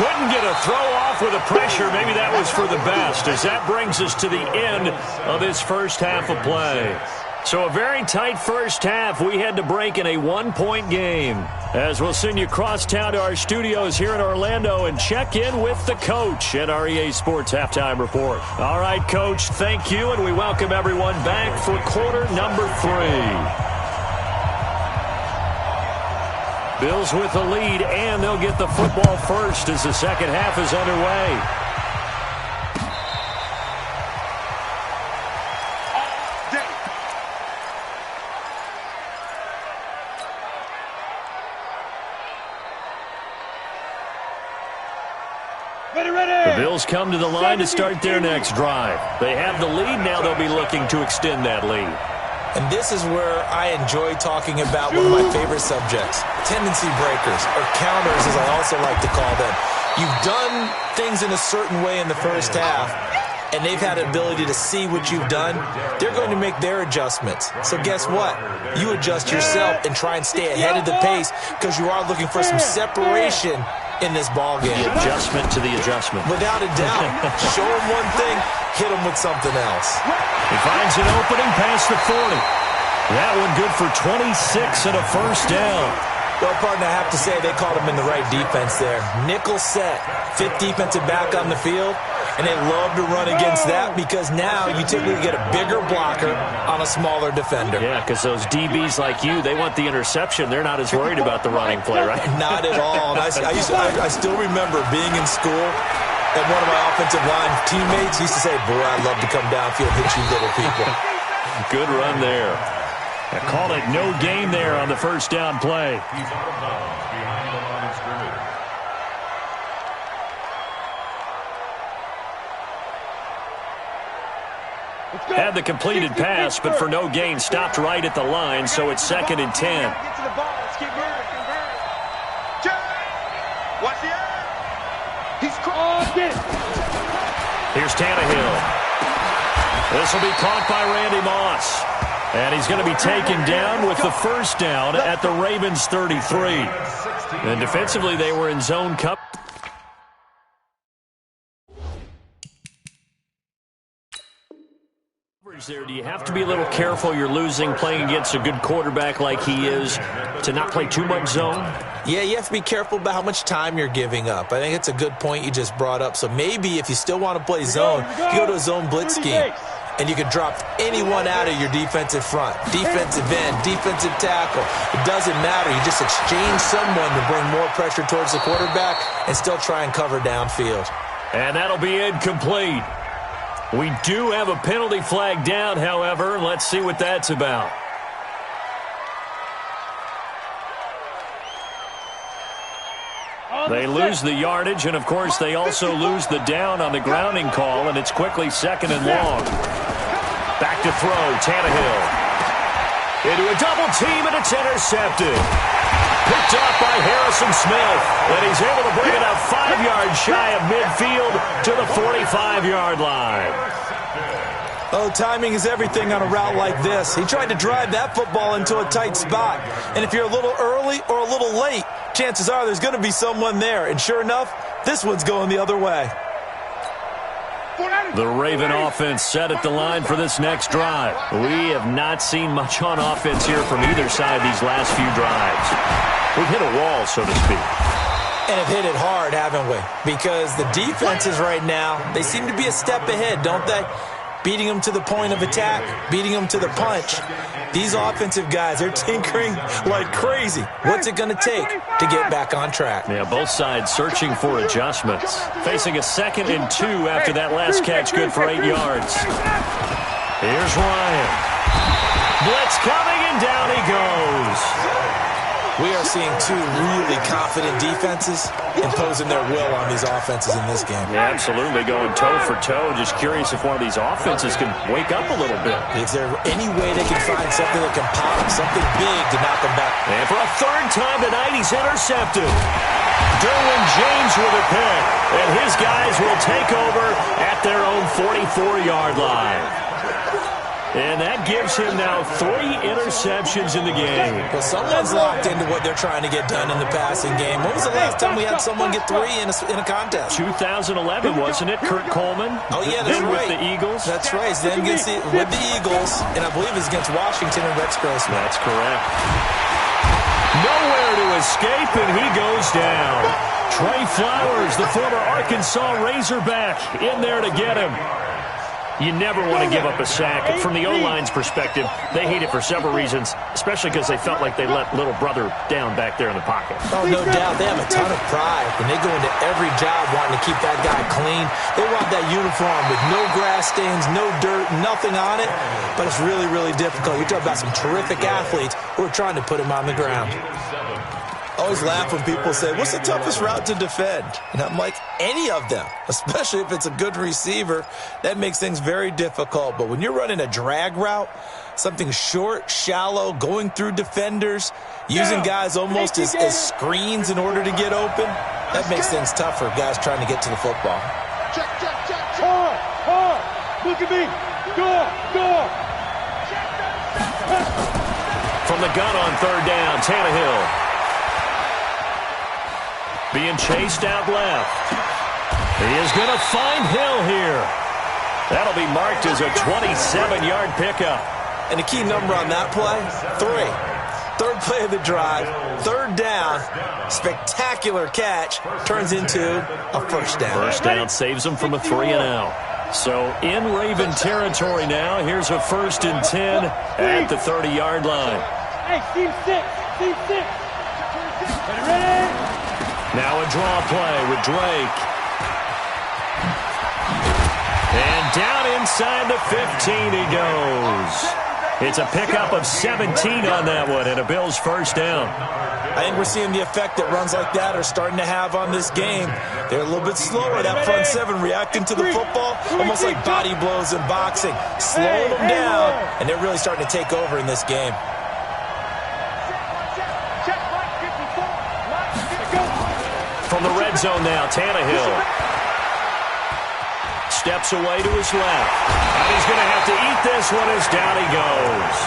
Couldn't get a throw off with the pressure. Maybe that was for the best, as that brings us to the end of this first half of play. So a very tight first half. We had to break in a one-point game. As we'll send you across town to our studios here in Orlando and check in with the coach at our EA Sports Halftime Report. All right, Coach, thank you, and we welcome everyone back for quarter number 3. Bills with the lead, and they'll get the football first as the second half is underway. The Bills come to the line to start their next drive. They have the lead. Now they'll be looking to extend that lead. And this is where I enjoy talking about one of my favorite subjects, tendency breakers, or counters as I also like to call them. You've done things in a certain way in the first half, and they've had the ability to see what you've done. They're going to make their adjustments. So guess what? You adjust yourself and try and stay ahead of the pace because you are looking for some separation in this ball game. The adjustment to the adjustment. Without a doubt. Show them one thing, hit them with something else. He finds an opening past the 40. That one good for 26 and a first down. Well, partner, I have to say they called him in the right defense there. Nickel set, 5th defensive back on the field, and they love to run against that because now you typically get a bigger blocker on a smaller defender. Yeah, because those DBs like you, they want the interception. They're not as worried about the running play, right? Not at all. And I still remember being in school, and one of my offensive line teammates used to say, boy, I'd love to come downfield and hit you little people. Good run there. I call it no gain there on the first down play. He's out of bounds behind the line of scrimmage. Had the completed pass, but for no gain, stopped right at the line, so it's 2nd and 10. Get to the ball. Let's keep moving. Watch the eye. He's caught. Here's Tannehill. This will be caught by Randy Moss. And he's going to be taken down with the first down at the Ravens 33. And defensively, they were in zone coverage. There, do you have to be a little careful? You're losing playing against a good quarterback like he is to not play too much zone? Yeah, you have to be careful about how much time you're giving up. I think it's a good point you just brought up. So maybe if you still want to play zone, you go to a zone blitz scheme. And you can drop anyone out of your defensive front, defensive end, defensive tackle. It doesn't matter. You just exchange someone to bring more pressure towards the quarterback and still try and cover downfield. And that'll be incomplete. We do have a penalty flag down, however. Let's see what that's about. They lose the yardage, and, of course, they also lose the down on the grounding call, and it's quickly 2nd and long. Back to throw, Tannehill. Into a double team, and it's intercepted. Picked off by Harrison Smith, and he's able to bring it up 5 yards shy of midfield to the 45-yard line. Oh, timing is everything on a route like this. He tried to drive that football into a tight spot. And if you're a little early or a little late, chances are there's going to be someone there. And sure enough, this one's going the other way. The Raven offense set at the line for this next drive. We have not seen much on offense here from either side these last few drives. We've hit a wall, so to speak. And have hit it hard, haven't we? Because the defenses right now, they seem to be a step ahead, don't they? Beating them to the point of attack, beating them to the punch. These offensive guys are tinkering like crazy. What's it going to take to get back on track? Yeah, both sides searching for adjustments. Facing a 2nd and 2 after that last catch, good for 8 yards. Here's Ryan. Blitz coming, and down he goes. We are seeing two really confident defenses imposing their will on these offenses in this game. Yeah, absolutely, going toe for toe. Just curious if one of these offenses can wake up a little bit. Is there any way they can find something that can pop, something big to knock them back? And for a 3rd time tonight, he's intercepted. Derwin James with a pick, and his guys will take over at their own 44-yard line. And that gives him now 3 interceptions in the game. Well, someone's locked into what they're trying to get done in the passing game. When was the last time we had someone get 3 in a contest? 2011, wasn't it? Kurt Coleman. Oh, yeah, that's then right. with the Eagles. That's right. Then with the Eagles, and I believe it's against Washington and Rex Grossman. That's correct. Nowhere to escape, and he goes down. Trey Flowers, the former Arkansas Razorback, in there to get him. You never want to give up a sack. From the O-line's perspective, they hate it for several reasons, especially because they felt like they let little brother down back there in the pocket. Oh, no doubt. They have a ton of pride, and they go into every job wanting to keep that guy clean. They want that uniform with no grass stains, no dirt, nothing on it, but it's really, really difficult. You're talking about some terrific athletes who are trying to put him on the ground. I always laugh when people say, what's the toughest route to defend? And I'm like, any of them, especially if it's a good receiver. That makes things very difficult. But when you're running a drag route, something short, shallow, going through defenders, using guys almost as screens in order to get open, that makes things tough for guys trying to get to the football. Check. Hard. Look at me. Go. From the gun on 3rd down, Tannehill. Being chased out left. He is going to find Hill here. That'll be marked as a 27-yard pickup. And the key number on that play, 3. 3rd play of the drive, 3rd down, spectacular catch, turns into a 1st down. 1st down saves them from a 3-and-out. So in Raven territory now, here's a 1st and 10 at the 30-yard line. Hey, Steve 6. Ready? Now a draw play with Drake. And down inside the 15 he goes. It's a pickup of 17 on that one and a Bills 1st down. I think we're seeing the effect that runs like that are starting to have on this game. They're a little bit slower, that front 7 reacting to the football, almost like body blows in boxing. Slowing them down, and they're really starting to take over in this game. From the red zone now, Tannehill. Steps away to his left. And he's going to have to eat this one as down he goes.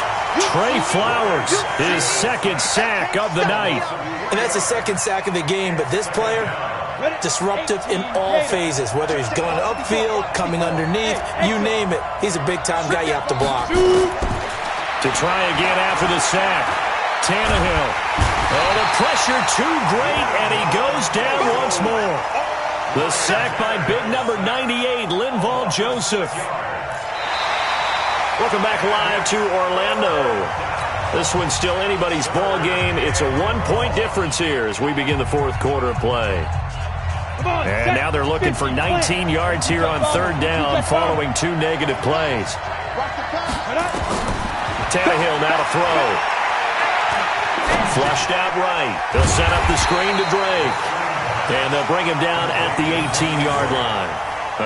Trey Flowers, his 2nd sack of the night. And that's the 2nd sack of the game, but this player, disruptive in all phases, whether he's going upfield, coming underneath, you name it. He's a big-time guy you have to block. To try again after the sack, Tannehill. Oh, the pressure too great, and he goes down once more. The sack by big number 98, Linval Joseph. Welcome back live to Orlando. This one's still anybody's ball game. It's a 1-point difference here as we begin the 4th quarter of play. And now they're looking for 19 yards here on 3rd down following 2 negative plays. Tannehill now to throw. Flushed out right. They'll set up the screen to Drake. And they'll bring him down at the 18-yard line.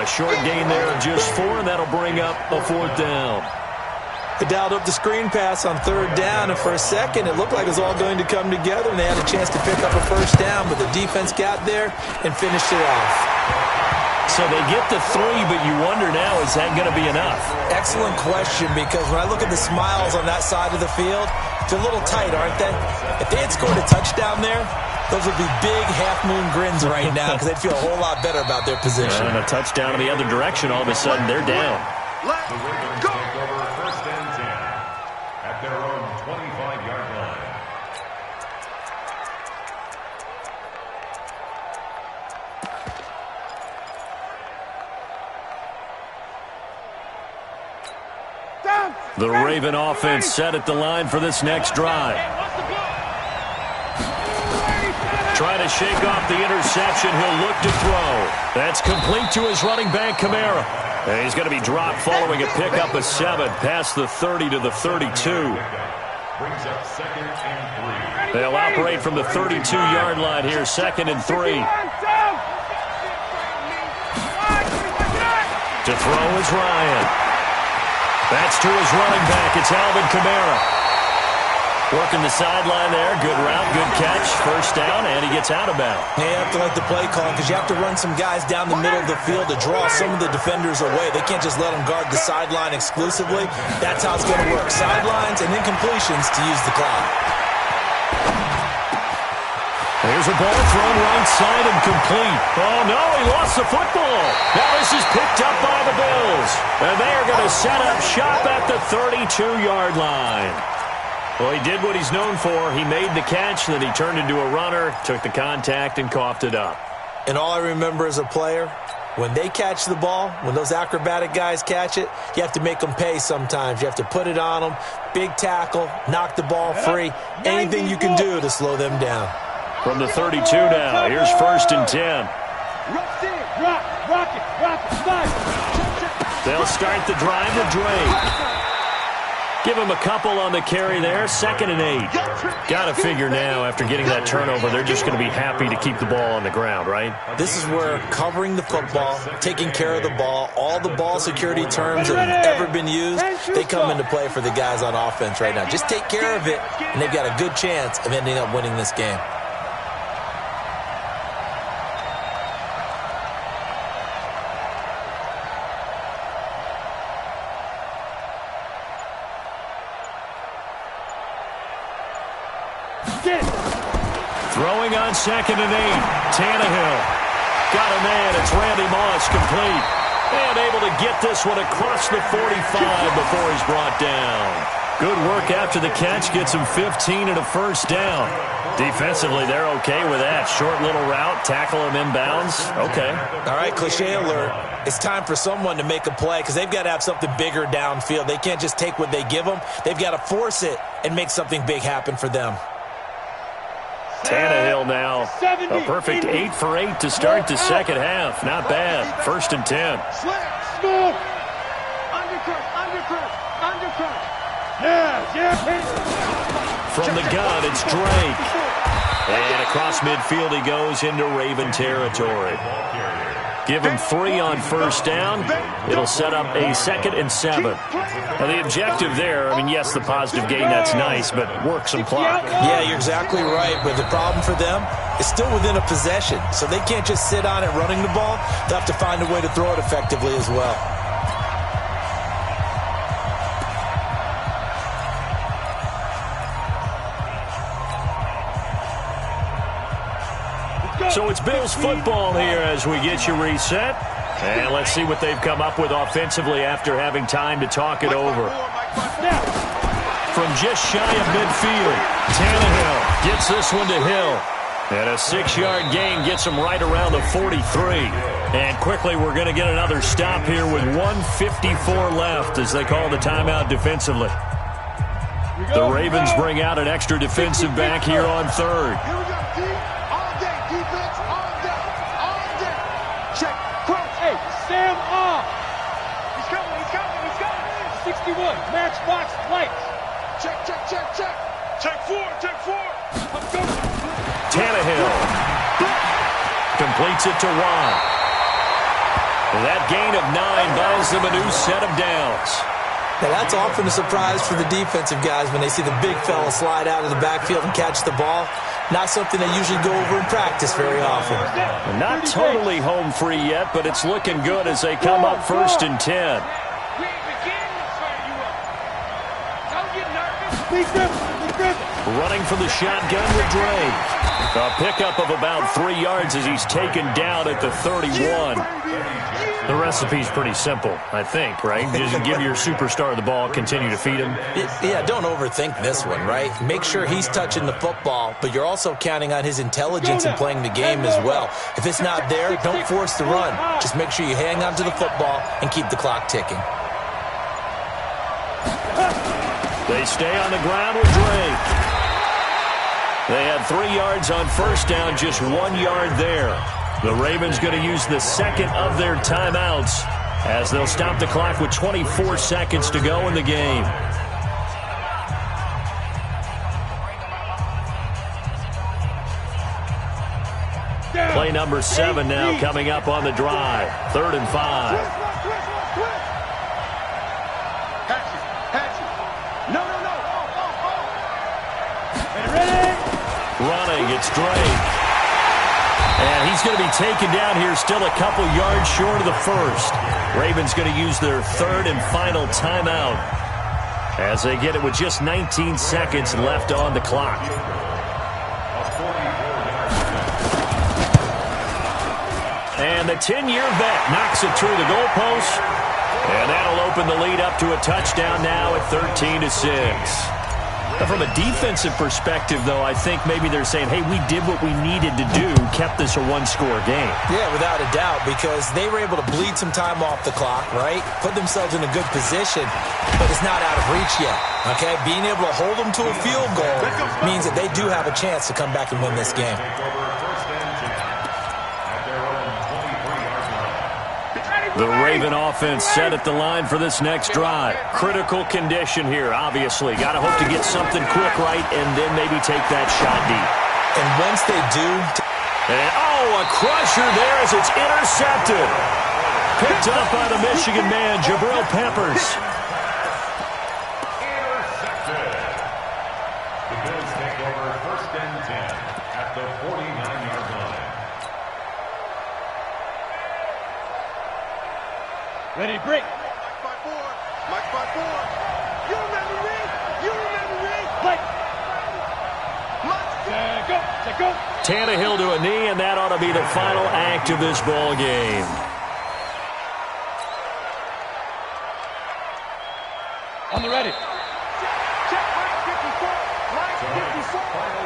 A short gain there of just 4, and that'll bring up a 4th down. They dialed up the screen pass on 3rd down, and for a second it looked like it was all going to come together, and they had a chance to pick up a 1st down, but the defense got there and finished it off. So they get the 3, but you wonder now, is that going to be enough? Excellent question, because when I look at the smiles on that side of the field, they're a little tight, aren't they? If they had scored a touchdown there, those would be big half-moon grins right now because they'd feel a whole lot better about their position. And a touchdown in the other direction, all of a sudden they're down. The Ravens take over 1st and 10 at their own 25-yard line. The Raven offense set at the line for this next drive. Trying to shake off the interception. He'll look to throw. That's complete to his running back, Kamara. And he's going to be dropped following a pickup of 7 past the 30 to the 32. Brings up 2nd and 3. They'll operate from the 32-yard line here, 2nd and 3. To throw is Ryan. That's to his running back. It's Alvin Kamara. Working the sideline there. Good route, good catch. First down, and he gets out of bounds. You have to like the play call because you have to run some guys down the middle of the field to draw some of the defenders away. They can't just let them guard the sideline exclusively. That's how it's going to work. Sidelines and incompletions to use the clock. Here's a ball thrown right side and complete. Oh, no, he lost the football. Now this is picked up by the Bills. And they are going to set up shop at the 32-yard line. Well, he did what he's known for. He made the catch, then he turned into a runner, took the contact, and coughed it up. And all I remember as a player, when they catch the ball, when those acrobatic guys catch it, you have to make them pay sometimes. You have to put it on them, big tackle, knock the ball free, anything you can do to slow them down. From the 32 now, here's 1st and 10. They'll start the drive with Drake. Give him a couple on the carry there. 2nd and 8. Got to figure now, after getting that turnover, they're just going to be happy to keep the ball on the ground, right? This is where covering the football, taking care of the ball, all the ball security terms that have ever been used, they come into play for the guys on offense right now. Just take care of it, and they've got a good chance of ending up winning this game. Throwing on 2nd and 8. Tannehill. Got a man. It's Randy Moss complete. And able to get this one across the 45 before he's brought down. Good work after the catch. Gets him 15 and a 1st down. Defensively, they're okay with that. Short little route. Tackle him inbounds. Okay. All right, cliche alert. It's time for someone to make a play because they've got to have something bigger downfield. They can't just take what they give them. They've got to force it and make something big happen for them. Tannehill now, a perfect 8 for 8 to start the second half. Not bad. 1st and 10. Smoke. Undercut. From the gun, it's Drake. And across midfield he goes into Raven territory. Give him 3 on 1st down. It'll set up a 2nd and 7. Now, the objective there, I mean, yes, the positive gain, that's nice, but work some clock. Yeah, you're exactly right, but the problem for them is still within a possession, so they can't just sit on it running the ball. They'll have to find a way to throw it effectively as well. So it's Bills football here as we get you reset. And let's see what they've come up with offensively after having time to talk it over. From just shy of midfield, Tannehill gets this one to Hill. And a 6-yard gain gets him right around the 43. And quickly we're going to get another stop here with 1:54 left as they call the timeout defensively. The Ravens bring out an extra defensive back here on 3rd. Matchbox lights. Check 4. Tannehill completes it to Watt. That gain of 9 buys them a new set of downs. Now, that's often a surprise for the defensive guys when they see the big fella slide out of the backfield and catch the ball. Not something they usually go over in practice very often. Not totally home free yet, but it's looking good as they come up 1st and 10. Running from the shotgun with Drake. A pickup of about 3 yards as he's taken down at the 31. The recipe's pretty simple, I think, right? Just give your superstar the ball, continue to feed him. Yeah, don't overthink this one, right? Make sure he's touching the football, but you're also counting on his intelligence in playing the game as well. If it's not there, don't force the run. Just make sure you hang on to the football and keep the clock ticking. They stay on the ground with Drake. They had 3 yards on 1st down, just 1 yard there. The Ravens going to use the 2nd of their timeouts as they'll stop the clock with 24 seconds to go in the game. Play number 7 now coming up on the drive. 3rd and 5. Running, it's Drake. And he's going to be taken down here still a couple yards short of the first. Ravens going to use their third and final timeout as they get it with just 19 seconds left on the clock. And the 10-year vet knocks it through the goalpost. And that'll open the lead up to a touchdown now at 13-6. From a defensive perspective, though, I think maybe they're saying, hey, we did what we needed to do, kept this a one-score game. Yeah, without a doubt, because they were able to bleed some time off the clock, right? Put themselves in a good position, but it's not out of reach yet, okay? Being able to hold them to a field goal means that they do have a chance to come back and win this game. The Raven offense set at the line for this next drive. Critical condition here, obviously. Got to hope to get something quick right and then maybe take that shot deep. And once they do... And, a crusher there as it's intercepted. Picked up by the Michigan man, Jabril Peppers. Intercepted. The Bills take over 1st and 10 at the 49-yard line. Ready, break. Mike 5-4. Mike 5-4. You remember me? You remember me? Play. Let's Go. Set go. Tannehill to a knee, and that ought to be the final act of this ball game. On the ready. check Mike 54. Mike 54.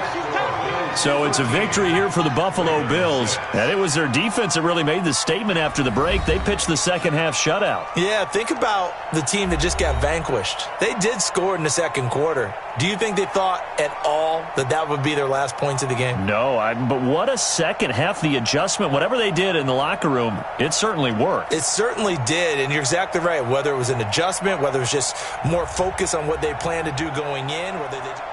So it's a victory here for the Buffalo Bills. And it was their defense that really made the statement after the break. They pitched the second-half shutout. Yeah, think about the team that just got vanquished. They did score in the second quarter. Do you think they thought at all that that would be their last points of the game? No, but what a second half. The adjustment, whatever they did in the locker room, it certainly worked. It certainly did, and you're exactly right. Whether it was an adjustment, whether it was just more focus on what they planned to do going in, whether they...